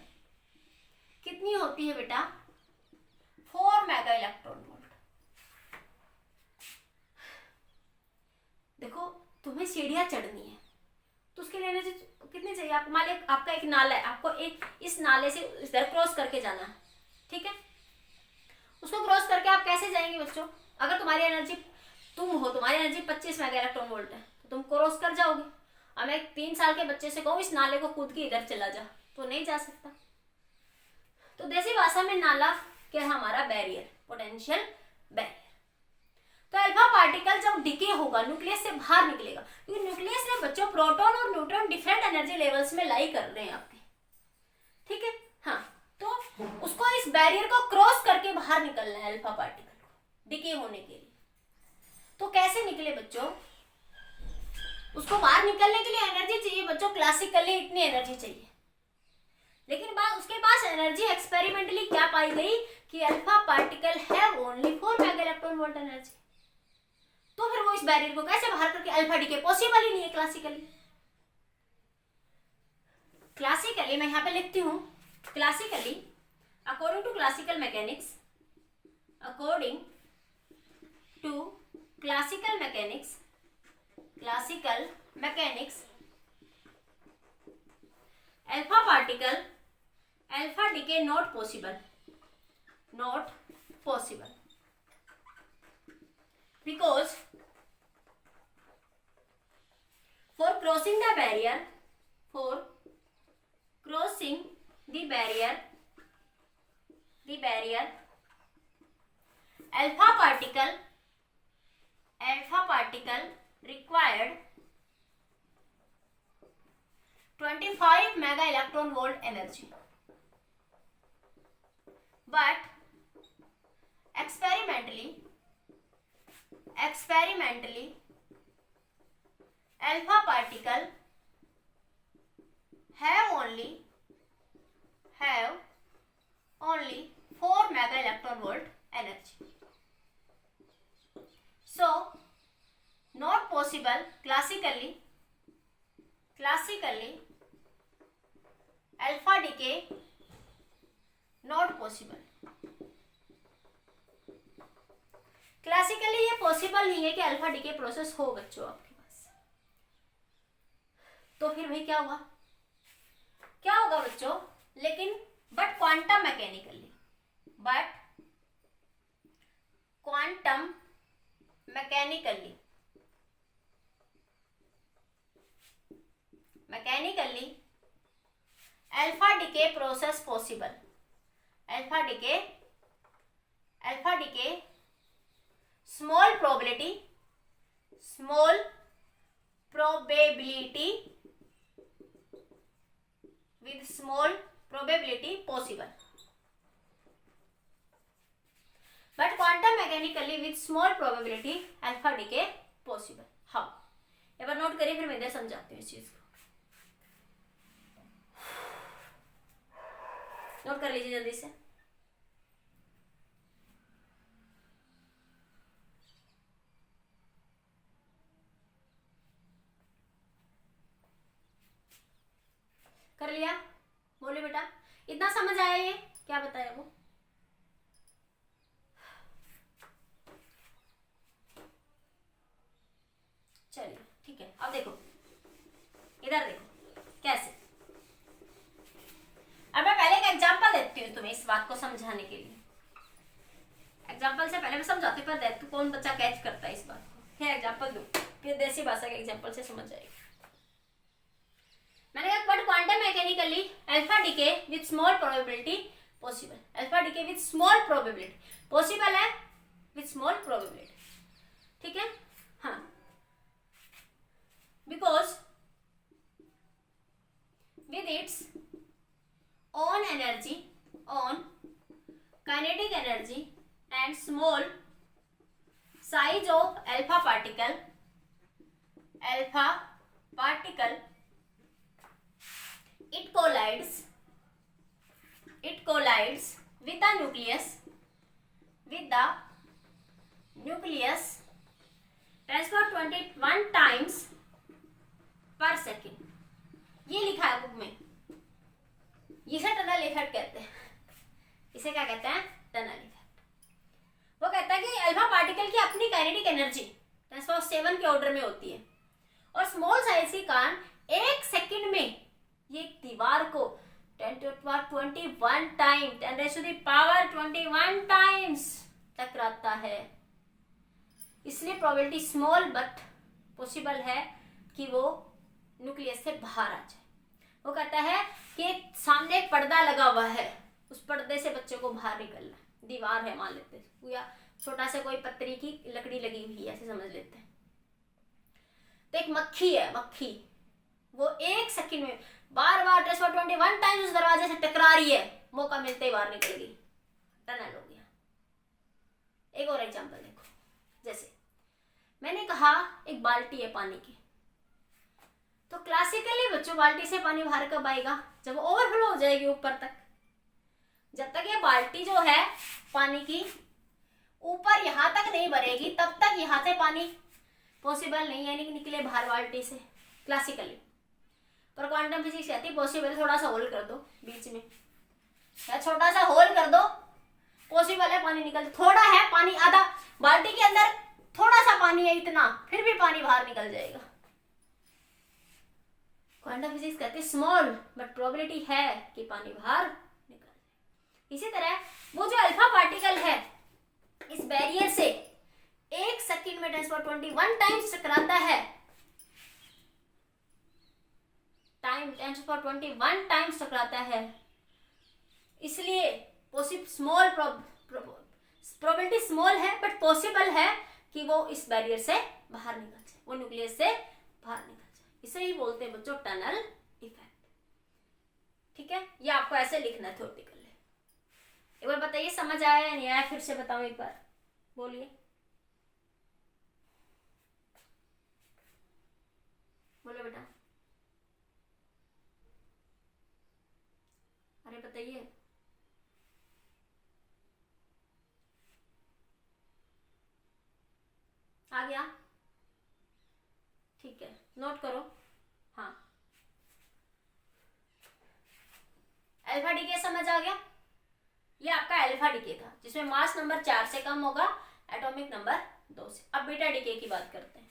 Speaker 1: कितनी होती है बेटा? 4 मेगा इलेक्ट्रॉन वोल्ट। देखो तुम्हें सीढ़ियां चढ़नी है तो उसके लिए एनर्जी कितनी चाहिए आपको? मान लीजिए आपका एक नाला है, आपको एक इस नाले से इधर क्रॉस करके जाना है, ठीक है? उसको क्रॉस करके आप कैसे जाएंगे बच्चों? अगर तुम्हारी एनर्जी तुम्हारी एनर्जी 25 मेगा इलेक्ट्रॉन वोल्ट है तो तुम क्रॉस कर जाओगे। अब मैं 3 साल के बच्चे से कहूँ इस नाले को कूद के इधर चला जा, तो नहीं जा सकता। तो देसी भाषा में नाला क्या है? हमारा बैरियर, पोटेंशियल बैरियर। तो अल्फा पार्टिकल जब डिके होगा न्यूक्लियस से बाहर निकलेगा, क्योंकि न्यूक्लियस में बच्चों प्रोटॉन और न्यूट्रॉन डिफरेंट एनर्जी लेवल्स में लाई कर रहे हैं आपके, ठीक है? हाँ, तो उसको इस बैरियर को क्रॉस करके बाहर निकलना है अल्फा पार्टिकल को डिके होने के लिए। तो कैसे निकले बच्चों? उसको बाहर निकलने के लिए एनर्जी चाहिए बच्चों, क्लासिकली इतनी एनर्जी चाहिए। लेकिन बाद उसके पास एनर्जी एक्सपेरिमेंटली क्या पाई गई कि alpha particle have only 4 mega electron volt energy. तो फिर वो इस बैरियर को कैसे बाहर करके अल्फा डीके पॉसिबल ही नहीं है क्लासिकली। क्लासिकली मैं यहाँ पे लिखती हूँ, classically according to classical mechanics, according to classical mechanics, classical mechanics alpha particle, alpha decay not possible, not possible because for crossing the barrier, for crossing the barrier alpha particle required 25 mega electron volt energy, but experimentally alpha particle have only 4 mega electron volt energy. So not possible classically alpha decay not possible. Classically ये possible नहीं है कि alpha decay process हो बच्चों आपके पास। तो फिर भाई क्या होगा बच्चों? लेकिन but quantum mechanically, alpha decay process possible. Alpha decay small probability with small probability possible, but quantum mechanically with small probability alpha decay possible. हाँ, एक बार नोट करिए, फिर मैं इधर समझाती हूँ इस चीज को। नोट कर लीजिए जल्दी से। कर लिया? बोले बेटा इतना समझ आया? ये क्या बताया वो? चलिए ठीक है, अब देखो इधर देखो कैसे। अब मैं पहले एक एग्जांपल देती हूँ तुम्हें इस बात को समझाने के लिए। एग्जांपल से पहले मैं समझाती हूँ, पर देख तू कौन बच्चा कैच करता है इस बात को। फिर एग्जांपल दो, फिर देसी भाषा के एग्जांपल से समझ जाएगी। मैंने कहा but quantum mechanically alpha decay with small probability possible. Alpha decay with small probability possible है, विद स्मॉल प्रोबेबिलिटी, ठीक है? हाँ, because with its own energy, own kinetic energy and small size of alpha particle, it collides with the nucleus transfer 21 times per second। ये लिखा है book में, ये effect कहते हैं, इसे क्या कहते हैं, टनल इफेक्ट। वो कहता है कि अल्फा पार्टिकल की अपनी काइनेटिक एनर्जी 10⁻7 के ऑर्डर में होती है और स्मॉल साइज के कारण 1 सेकंड में ये दीवार को 10⁻21 टाइम 10⁻21 टाइम्स टकराता है। इसलिए प्रोबेबिलिटी स्मॉल बट पॉसिबल है कि वो न्यूक्लियस से बाहर आ जाए। वो कहता है कि सामने एक पर्दा लगा हुआ है, उस पर्दे से बच्चे को बाहर निकलना है, दीवार है मान लेते हैं, या छोटा सा कोई पतरी की लकड़ी लगी हुई है ऐसे समझ लेते हैं। तो एक मक्खी है, मक्खी वो 1 सेकंड में बार बार 10⁻21 टाइम्स उस दरवाजे से टकरा रही है, मौका मिलते ही बाहर निकल गई, टनल हो गया। एक और एग्जांपल देखो, जैसे मैंने कहा एक बाल्टी है पानी की, तो क्लासिकली बच्चों बाल्टी से पानी बाहर कब आएगा, जब ओवरफ्लो हो जाएगी ऊपर तक। जब तक ये बाल्टी जो है पानी की ऊपर यहां तक नहीं भरेगी तब तक यहां से पानी पॉसिबल नहीं है, यानी निकले बाहर बाल्टी से क्लासिकली। पर क्वांटम फिजिक्स कहती है पॉसिबल, थोड़ा सा होल कर दो बीच में, या छोटा सा होल कर दो, पॉसिबल है पानी निकल, थोड़ा है पानी, आधा बाल्टी के अंदर थोड़ा सा पानी है इतना, फिर भी पानी बाहर निकल जाएगा। क्वांटम फिजिक्स कहते हैं स्मॉल बट प्रोबेबिलिटी है कि पानी बाहर निकल जाए। इसी तरह वो जो अल्फा पार्टिकल है इस बैरियर से 1 सेकंड में 10⁻21 टाइम्स टकराता है, टाइम 10⁻21 टाइम्स टकराता है, इसलिए स्मॉल प्रोबेबिलिटी स्मॉल है बट पॉसिबल है कि वो इस बैरियर से बाहर निकल जाए, वो न्यूक्लियस से बाहर निकल जाए। इसे ही बोलते हैं बच्चों टनल इफेक्ट। ठीक है, ये आपको ऐसे लिखना है थ्योरेटिकली। एक बार बताइए समझ आया या नहीं आया, फिर से बताऊं एक बार, बोलिए बोलो बेटा, अरे बताइए। आ गया, ठीक है, नोट करो। हाँ, अल्फा डीके समझ आ गया। ये आपका अल्फा डीके था जिसमें मास नंबर 4 से कम होगा, एटॉमिक नंबर 2 से। अब बीटा डीके की बात करते हैं।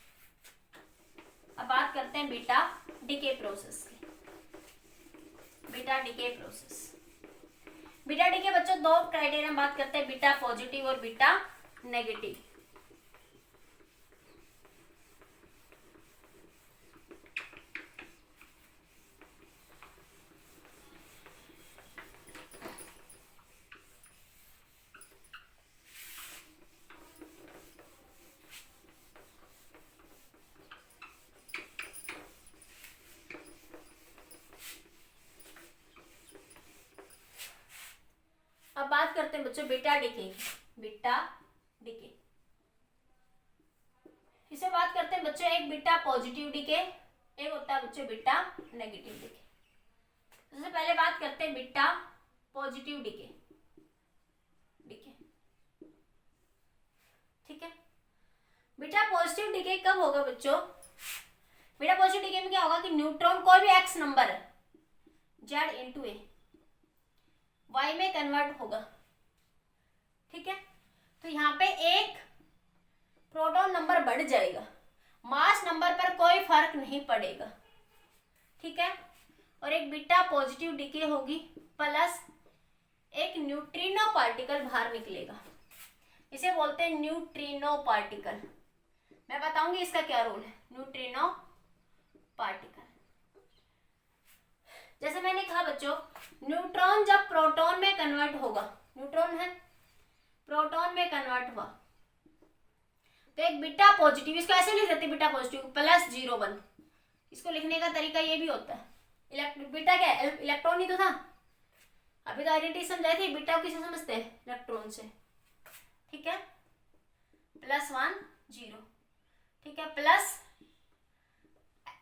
Speaker 1: अब बात करते हैं बीटा डीके प्रोसेस की। Beta decay process, beta decay बच्चों 2 क्राइटेरिया बात करते हैं, बीटा पॉजिटिव और बीटा नेगेटिव। अब बात करते हैं बच्चों बीटा डीके की। बीटा डीके, इसे बात करते हैं बच्चों, एक बीटा पॉजिटिव डीके, एक होता है बच्चों बीटा नेगेटिव डीके। सबसे पहले बात करते हैं बीटा पॉजिटिव डीके। डीके ठीक है, बीटा पॉजिटिव डीके कब होगा बच्चों? बीटा पॉजिटिव डीके में क्या होगा कि न्यूट्रॉन कोई भी एक्स नंबर जेड इंटू ए वाई में कन्वर्ट होगा। ठीक है, तो यहाँ पे एक प्रोटॉन नंबर बढ़ जाएगा, मास नंबर पर कोई फर्क नहीं पड़ेगा। ठीक है, और एक बीटा पॉजिटिव डीके होगी प्लस एक न्यूट्रिनो पार्टिकल बाहर निकलेगा, इसे बोलते हैं न्यूट्रिनो पार्टिकल। मैं बताऊंगी इसका क्या रोल है। न्यूट्रिनो पार्टिकल, जैसे मैंने कहा बच्चों, न्यूट्रॉन जब प्रोटॉन में कन्वर्ट होगा, न्यूट्रॉन है प्रोटॉन में कन्वर्ट हुआ तो एक बीटा पॉजिटिव, इसको ऐसे लिख देते हैं बीटा पॉजिटिव +01। इसको लिखने का तरीका ये भी होता है, बीटा क्या है, इलेक्ट्रॉन ही तो था। अभी तो आइडेंटिटी समझाई थी, बीटा को किसे समझते हैं, इलेक्ट्रॉन से। ठीक है, +1 0। ठीक है, plus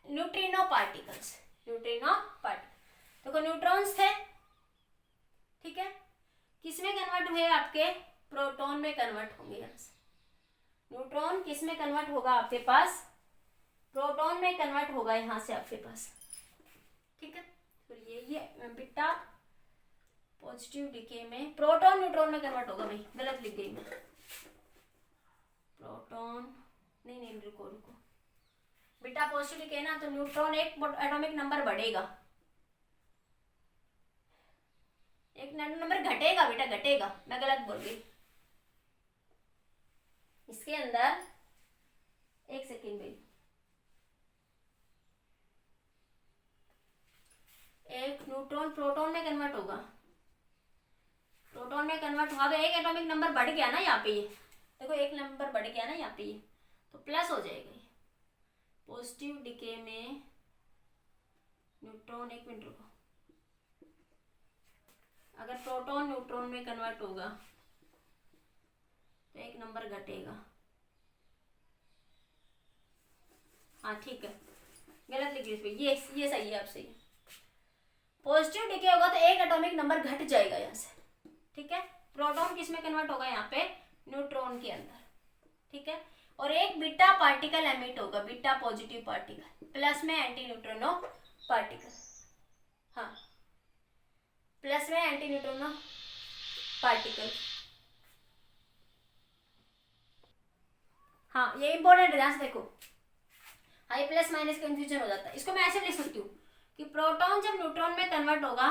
Speaker 1: neutrino particles, neutrino particle देखो न्यूट्रॉन्स थे। ठीक है, किस में कन्वर्ट हुए आपके, प्रोटॉन में कन्वर्ट होंगे। यहाँ से न्यूट्रॉन किस में कन्वर्ट होगा आपके पास, प्रोटॉन में कन्वर्ट होगा यहाँ से आपके पास। ठीक है, तो ये बीटा पॉजिटिव डीके में प्रोटॉन न्यूट्रॉन में कन्वर्ट होगा। भाई गलत लिख गई मैं, प्रोटॉन नहीं रुको रुको, बीटा पॉजिटिव डीके ना तो न्यूट्रॉन एक एटॉमिक नंबर बढ़ेगा, एक नंबर घटेगा बेटा, घटेगा, मैं गलत बोल गई। इसके अंदर एक सेकेंड में एक न्यूट्रॉन प्रोटॉन में कन्वर्ट होगा, प्रोटॉन में कन्वर्ट हुआ तो एक एटॉमिक नंबर बढ़ गया ना यहाँ पे, ये देखो एक नंबर बढ़ गया ना यहाँ पे, ये तो प्लस हो जाएगा। ये पॉजिटिव डीके में न्यूट्रॉन, एक मिनट रुको, अगर प्रोटॉन न्यूट्रॉन में कन्वर्ट होगा तो एक नंबर घटेगा। हाँ ठीक है, गलत लिख ली, ये सही है, आप सही है। पॉजिटिव डीके होगा तो एक एटॉमिक नंबर घट जाएगा यहाँ से, ठीक है। प्रोटॉन किस में कन्वर्ट होगा, यहाँ पे न्यूट्रॉन के अंदर, ठीक है। और एक बीटा पार्टिकल एमिट होगा, बीटा पॉजिटिव पार्टिकल, प्लस में एंटी न्यूट्रिनो पार्टिकल, हाँ प्लस में एंटी न्यूट्रिनो पार्टिकल, हाँ ये इंपॉर्टेंट है, ध्यान से देखो, हाँ ये प्लस माइनस कंफ्यूजन हो जाता है। इसको मैं ऐसे लिख सकती हूँ कि प्रोटॉन जब न्यूट्रॉन में कन्वर्ट होगा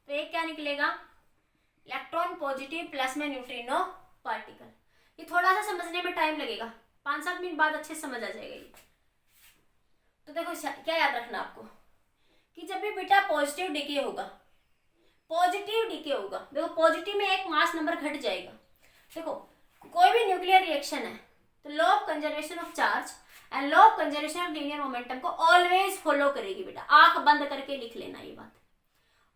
Speaker 1: तो एक क्या निकलेगा, इलेक्ट्रॉन पॉजिटिव प्लस में न्यूट्रिनो पार्टिकल। ये थोड़ा सा समझने में टाइम लगेगा, 5-7 मिनट बाद अच्छे से समझ आ जाएगा ये। तो देखो क्या याद रखना आपको कि जब भी बेटा पॉजिटिव डीके होगा, पॉजिटिव डीके होगा, देखो पॉजिटिव में एक मास नंबर घट जाएगा। देखो कोई भी न्यूक्लियर रिएक्शन है तो law of conservation of charge and law of conservation of linear momentum को ऑलवेज फॉलो करेगी बेटा, आंख बंद करके लिख लेना ये बात।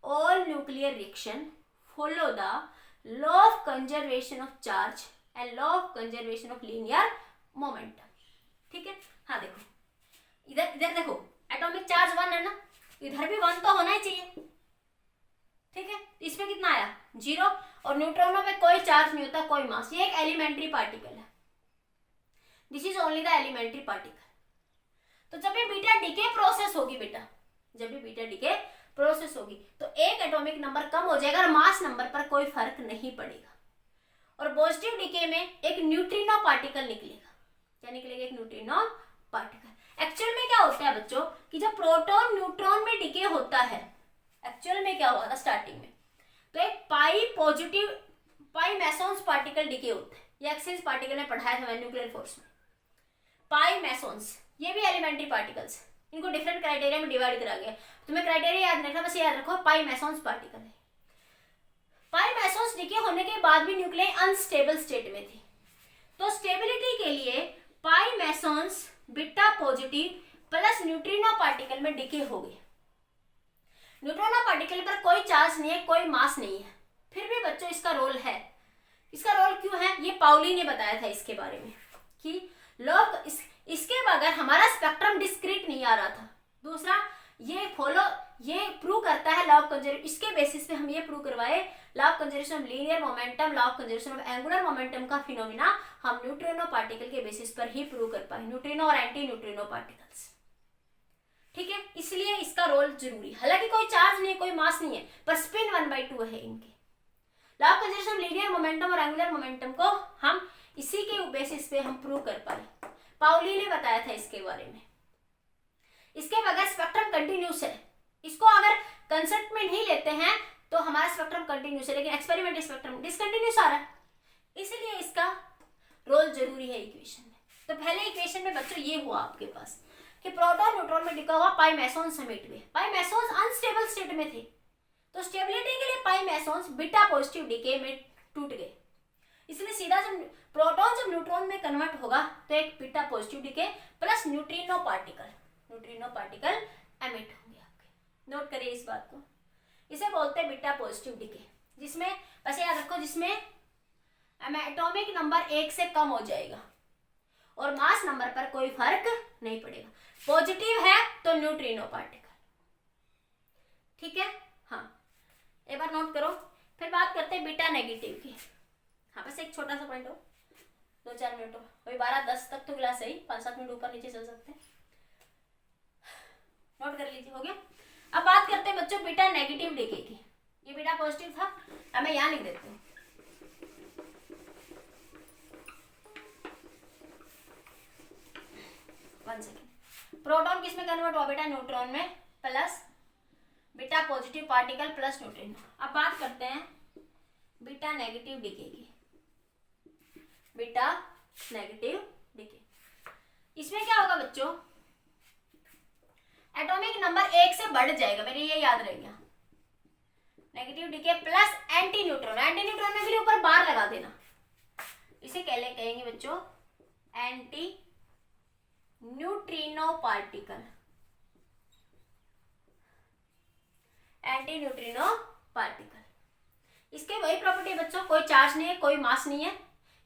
Speaker 1: All nuclear reaction follow the law of conservation of charge and law of conservation of linear momentum, ठीक है। हाँ देखो इधर देखो एटॉमिक चार्ज 1 है ना, इधर भी 1 तो होना ही चाहिए, ठीक है। इसमें कितना आया 0, और न्यूट्रॉनों में कोई चार्ज नहीं होता, कोई मास, ये एक एलिमेंट्री पार्टिकल है, this is only the elementary particle. तो जब भी बीटा डीके प्रोसेस होगी बेटा, जब भी बीटा डीके प्रोसेस होगी तो एक एटॉमिक नंबर कम हो जाएगा और मास नंबर पर कोई फर्क नहीं पड़ेगा। और पॉजिटिव डीके में एक न्यूट्रिनो पार्टिकल निकलेगा, क्या निकलेगा, एक न्यूट्रिनो पार्टिकल। एक्चुअल में क्या होता है बच्चों कि जब प्रोटॉन न्यूट्रॉन में डीके होता है, एक्चुअल में क्या हुआ था स्टार्टिंग में, तो एक पाई मेसॉन्स पार्टिकल डीके होते हैं, ये एक्सेस पार्टिकल ने पढ़ाया था न्यूक्लियर फोर्स में। पाई मेसॉन्स ये भी एलिमेंट्री पार्टिकल्स, इनको डिफरेंट क्राइटेरिया में डिवाइड करा गया, तुम्हें क्राइटेरिया याद रखना, बस याद रखो पाई मेसॉन्स पार्टिकल है। पाई मेसॉन्स डीके होने के बाद भी न्यूक्लियस अनस्टेबल स्टेट में थी, तो स्टेबिलिटी के लिए pi mesons beta positive plus neutrino particle में डीके हो गए। न्यूट्रिनो पार्टिकल पर कोई चार्ज नहीं है, कोई मास नहीं है, फिर भी बच्चों इसका रोल है। इसका रोल क्यों है ये पाउली ने बताया था इसके बारे में कि लोग इसके बगैर हमारा स्पेक्ट्रम डिस्क्रीट नहीं आ रहा था। दूसरा ये प्रूव करता है लॉ ऑफ कंजर्वेशन, इसके बेसिस पे हम ये प्रूव करवाए law of conservation of linear momentum, law of conservation of angular momentum का फिनोमिना हम न्यूट्रिनो पार्टिकल के बेसिस पर ही प्रूव कर पाए, न्यूट्रिनो और एंटी न्यूट्रिनो पार्टिकल्स, ठीक है। इसलिए इसका रोल जरूरी, हालांकि कोई चार्ज नहीं है, कोई मास नहीं है, पर स्पिन 1/2 है इनके। Law of conservation of linear momentum और एंगुलर मोमेंटम को हम इसी के बेसिस पे हम प्रूव कर पाए, पाउली ने बताया था इसके बारे में। इसके बगैर स्पेक्ट्रम कंटिन्यूस है, इसको अगर कंसेप्ट में नहीं लेते हैं तो हमारा स्पेक्ट्रम कंटिन्यूस है, लेकिन एक्सपेरिमेंटल स्पेक्ट्रम डिसकंटिन्यूस आ रहा है, इसलिए इसका रोल जरूरी है इक्वेशन में। तो पहले इक्वेशन में बच्चों ये हुआ आपके पास कि प्रोटॉन न्यूट्रॉन में डिका हुआ पाई मेसॉन समेट में, पाई मेसॉन्स अनस्टेबल स्टेट में थे, तो स्टेबिलिटी के लिए pi mesons beta positive DK में टूट गए। इसलिए सीधा जब प्रोटॉन जब न्यूट्रॉन में कन्वर्ट होगा तो एक beta positive decay plus neutrino particle emit होंगे आपके। नोट करिए इस बात को, इसे बोलते हैं बीटा पॉजिटिव डीके, जिसमें बस याद रखो जिसमें एटॉमिक नंबर 1 से कम हो जाएगा और मास नंबर पर कोई फर्क नहीं पड़ेगा। पॉजिटिव है तो न्यूट्रिनो पार्टिकल, ठीक है। हाँ एक बार नोट करो, फिर बात करते हैं बीटा नेगेटिव की। हाँ बस एक छोटा सा पॉइंट हो, 2-4 मिनट हो, अभी 12-10 तक तो क्लास है ही, 5-7 मिनट ऊपर नीचे चल सकते हैं, नोट कर लीजिए, हो गया। अब बात करते हैं बच्चों बीटा नेगेटिव डीके की। ये बीटा पॉजिटिव था, अब मैं यहाँ लिख देती हूँ। One second. प्रोटॉन किस में कन्वर्ट हुआ बेटा? न्यूट्रॉन में, plus beta positive particle plus neutrino. अब बात करते हैं बीटा नेगेटिव डीके की। बीटा नेगेटिव डीके, इसमें क्या होगा बच्चों? एटॉमिक नंबर 1 से बढ़ जाएगा, मेरे ये याद रहेगा। Negative decay plus anti neutron, anti neutron में भी ऊपर बार लगा देना। इसे कहेंगे बच्चों anti neutrino particle. Anti neutrino particle, इसके वही प्रॉपर्टी बच्चों, कोई चार्ज नहीं है, कोई मास नहीं है।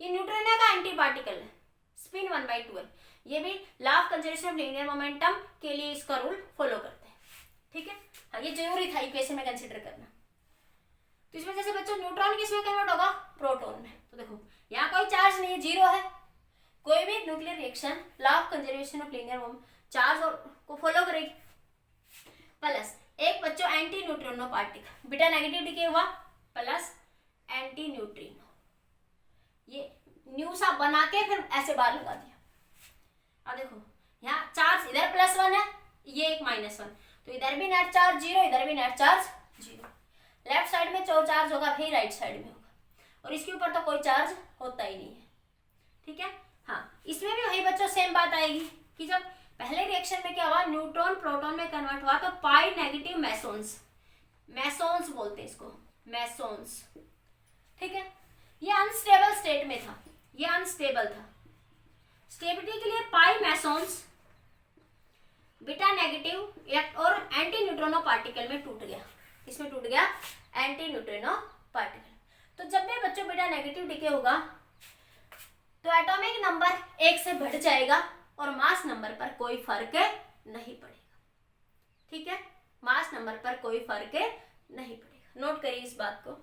Speaker 1: ये न्यूट्रिनो का एंटी पार्टिकल है, स्पिन 1/2 है। ये भी law of conservation of linear momentum के लिए इसका रूल फॉलो करते हैं, ठीक है। हाँ, ये जरूरी था इक्वेशन में कंसीडर करना। तो इसमें जैसे बच्चों न्यूट्रॉन किसमें कन्वर्ट होगा? प्रोटॉन में। तो देखो यहाँ कोई चार्ज नहीं है, जीरो है। कोई भी nuclear reaction law of conservation of linear momentum charge और को फॉलो करेगी। प्लस एक बच्चों anti neutrino particle, beta negative decay हुआ, प्लस एंटी न्यूट्रिनो। ये न्यू सा बना के फिर ऐसे बार लगा दिया। अब देखो यहाँ चार्ज इधर +1 है, ये एक -1, तो इधर भी नेट चार्ज 0, इधर भी नेट चार्ज 0। लेफ्ट साइड में जो चार्ज होगा फिर राइट साइड में होगा, और इसके ऊपर तो कोई चार्ज होता ही नहीं है, ठीक है। हाँ, इसमें भी वही बच्चों सेम बात आएगी कि जब पहले रिएक्शन में क्या हुआ, न्यूट्रॉन प्रोटॉन में कन्वर्ट हुआ, तो पाई नेगेटिव मेसोन्स, मेसोन्स बोलते हैं इसको, मेसोन्स, ठीक है। ये अनस्टेबल स्टेट में था, ये अनस्टेबल था। स्टेबिलिटी के लिए पाई मेसोन्स बीटा नेगेटिव और एंटी न्यूट्रिनो पार्टिकल में टूट गया। इसमें टूट गया एंटी न्यूट्रिनो पार्टिकल। तो जब भी बच्चों बीटा नेगेटिव डीके होगा तो एटॉमिक नंबर 1 से बढ़ जाएगा और मास नंबर पर कोई फर्क नहीं पड़ेगा, ठीक है। मास नंबर पर कोई फर्क नहीं पड़ेगा। नोट करिए इस बात को।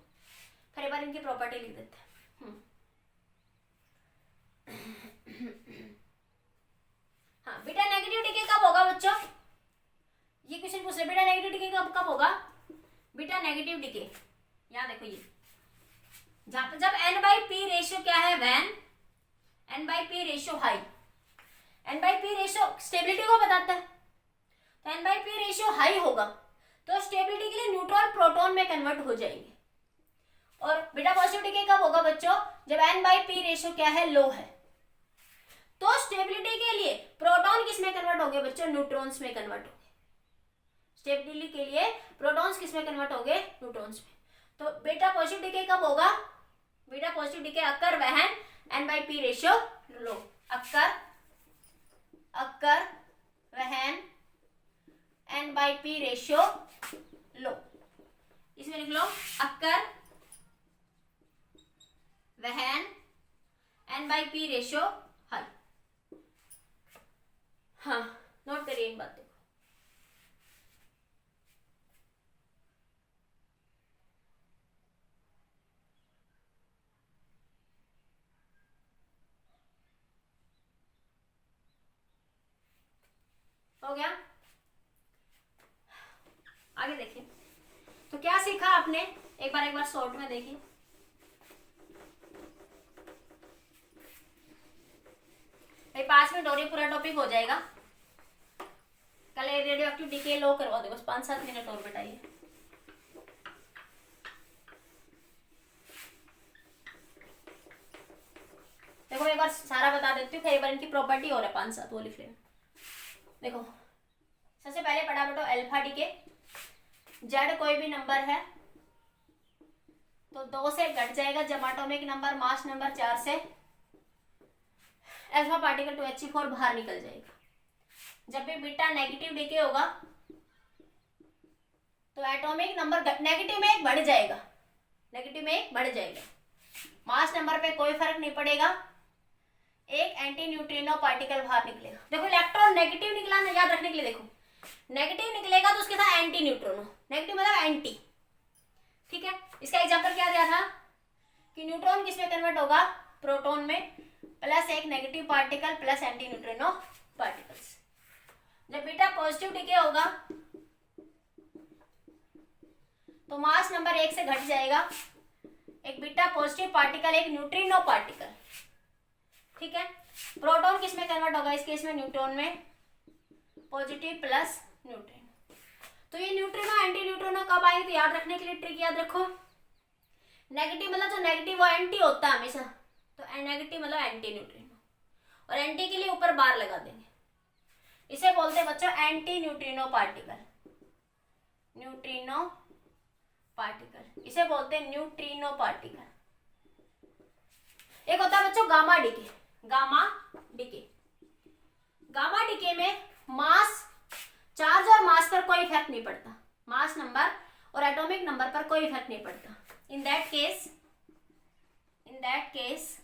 Speaker 1: फिर एक बार इनकी प्रॉपर्टी लिख देते हैं। हाँ, बीटा नेगेटिव डीके कब होगा बच्चों? ये क्वेश्चन पूछ रहे, बीटा नेगेटिव डीके कब होगा? बीटा नेगेटिव डीके यहाँ देखो, ये जहां पर जब N/P रेशियो क्या है, when N/P ratio high. N/P ratio stability को बताता है, तो N/P रेशियो हाई होगा तो स्टेबिलिटी के लिए न्यूट्रॉन प्रोटॉन में कन्वर्ट हो जाएंगे। और बीटा पॉजिटिव डीके कब होगा बच्चों? जब N/P रेशियो क्या है, लो है। तो स्टेबिलिटी के लिए प्रोटॉन किस में कन्वर्ट होंगे बच्चों? न्यूट्रॉन्स में कन्वर्ट होंगे। स्टेबिलिटी के लिए प्रोटॉन्स किस में कन्वर्ट होंगे? न्यूट्रॉन्स में। तो बीटा पॉजिटिव डीके कब होगा? Beta positive decay occur when N/P ratio low. Occur when N/P ratio low. इसमें लिख लो occur when N/P ratio high. हाँ, नोट करिए इन बातों को। हो गया? आगे देखिए, तो क्या सीखा आपने? एक बार शॉर्ट में देखिए। भाई 5 मिनट और ये पूरा टॉपिक हो जाएगा। कल रेडियो एक्टिव डीके लो करवा दो, बस 5-7 मिनट और बताइए। देखो एक बार सारा बता देती हूँ, फिर एक बार इनकी प्रॉपर्टी और है 5-7, वो लिख लेना। देखो सबसे पहले पढ़ा बेटो अल्फा डीके। जेड कोई भी नंबर है तो 2 से घट जाएगा जब एटॉमिक नंबर मास नंबर 4 से अल्फा पार्टिकल 2He4 बाहर निकल जाएगा। जब भी बीटा नेगेटिव डीके होगा तो एटॉमिक नंबर नेगेटिव में 1 बढ़ जाएगा, नेगेटिव में 1 बढ़ जाएगा। मास नंबर पे कोई फर्क नहीं पड़ेगा, एक एंटी न्यूट्रिनो पार्टिकल बाहर निकलेगा। देखो इलेक्ट्रॉन नेगेटिव निकला ना, याद रखने के लिए देखो, नेगेटिव निकलेगा तो उसके साथ एंटी न्यूट्रिनो, नेगेटिव मतलब एंटी, ठीक है। इसका एग्जांपल क्या दिया था कि न्यूट्रॉन किसमें कन्वर्ट होगा? प्रोटॉन में, प्लस एक negative particle plus anti neutrino particles. जब बीटा पॉजिटिव डीके होगा तो मास नंबर 1 से घट जाएगा, एक बीटा पॉजिटिव पार्टिकल, एक न्यूट्रिनो पार्टिकल, ठीक है। प्रोटॉन किस में कन्वर्ट होगा इस केस में, न्यूट्रॉन में, पॉजिटिव प्लस न्यूट्रिनो। तो ये न्यूट्रिनो एंटी न्यूट्रिनो कब आएगी, तो याद रखने के लिए ट्रिक याद रखो, नेगेटिव मतलब जो नेगेटिव वो एंटी होता है हमेशा, तो नेगेटिव मतलब एंटी न्यूट्रिनो, और एंटी के लिए ऊपर बार लगा देंगे, इसे बोलते हैं बच्चों anti neutrino particle, neutrino particle, इसे बोलते हैं न्यूट्रिनो पार्टिकल। एक होता है बच्चों gamma decay, gamma decay, gamma decay में मास, चार्ज और मास पर कोई इफेक्ट नहीं पड़ता, मास नंबर और एटॉमिक नंबर पर कोई इफेक्ट नहीं पड़ता। In that case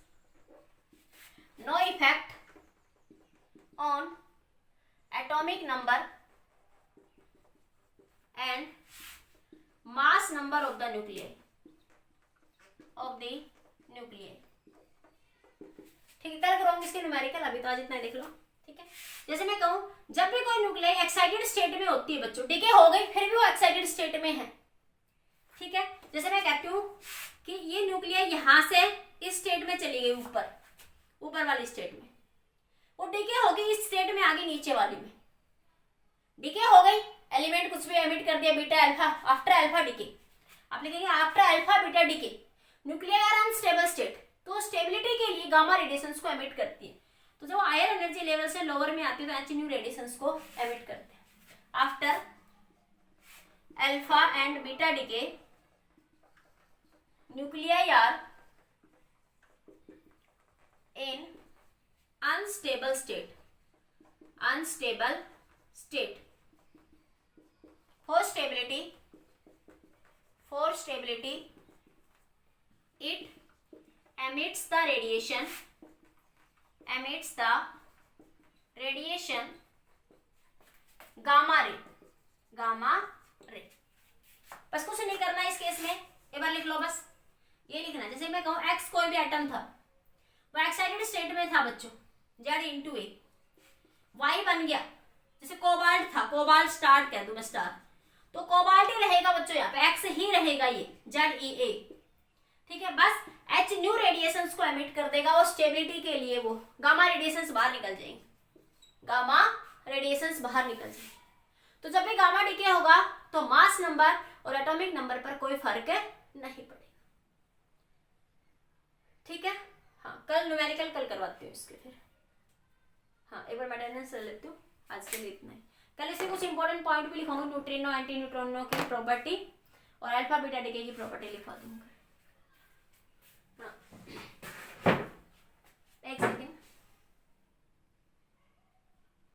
Speaker 1: no effect on atomic number and mass number of the nuclei, ठीक है। कल करूंगी इसके न्यूमेरिकल, अभी तो आज इतना देख लो, ठीक है। जैसे मैं कहूं जब भी कोई न्यूक्लियाई एक्साइटेड स्टेट में होती है बच्चों, डीके हो गई फिर भी वो एक्साइटेड स्टेट में है, ठीक है। जैसे मैं कहती हूँ कि ये न्यूक्लियाई यहां से इस स्टेट में चली गई, ऊपर वाली स्टेट में, वो डीके हो गई इस स्टेट में, आगे नीचे वाली में डीके हो गई, एलिमेंट कुछ भी एमिट कर दिया, beta alpha, after alpha decay, आप लिखेंगे after alpha beta decay, nuclei are unstable state, तो स्टेबिलिटी के लिए गामा रेडिएशंस को एमिट करती है, तो जब हायर एनर्जी लेवल से लोअर में आती है तो एच न्यू रेडिएशंस को एमिट करते हैं। After alpha and beta decay nuclei are in unstable state, for stability it emits the radiation gamma ray। बस कुछ नहीं करना इस केस में, एक बार लिख लो, बस ये लिखना। जैसे मैं कहूं एक्स कोई भी एटम था, वो एक्साइटेड स्टेट में था बच्चों, Z/A, वाई बन गया, जैसे कोबाल्ट था, कोबाल्ट स्टार कह दूं मैं, स्टार, तो कोबाल्ट ही रहेगा बच्चों, यहाँ पे एक्स ही रहेगा, ये ZEA, ठीक है। बस एच न्यू रेडिएशंस को एमिट कर देगा, और स्टेबिलिटी के लिए वो गामा रेडिएशंस बाहर निकल जाएंगे, तो जब भी गामा डीके होगा तो मास नंबर और एटॉमिक नंबर पर कोई फर्क नहीं पड़ेगा, ठीक है। हाँ, कल न्यूमेरिकल कल करवाती हूँ इसके, फिर हाँ एक बार मैं अटेंडेंस ले लेती हूँ, आज के लिए इतना ही। कल इसमें कुछ इंपॉर्टेंट पॉइंट भी लिखूंगी, न्यूट्रिनो एंटी न्यूट्रिनो की प्रॉपर्टी और अल्फा बीटा डीके की प्रॉपर्टी लिखवा दूंगा।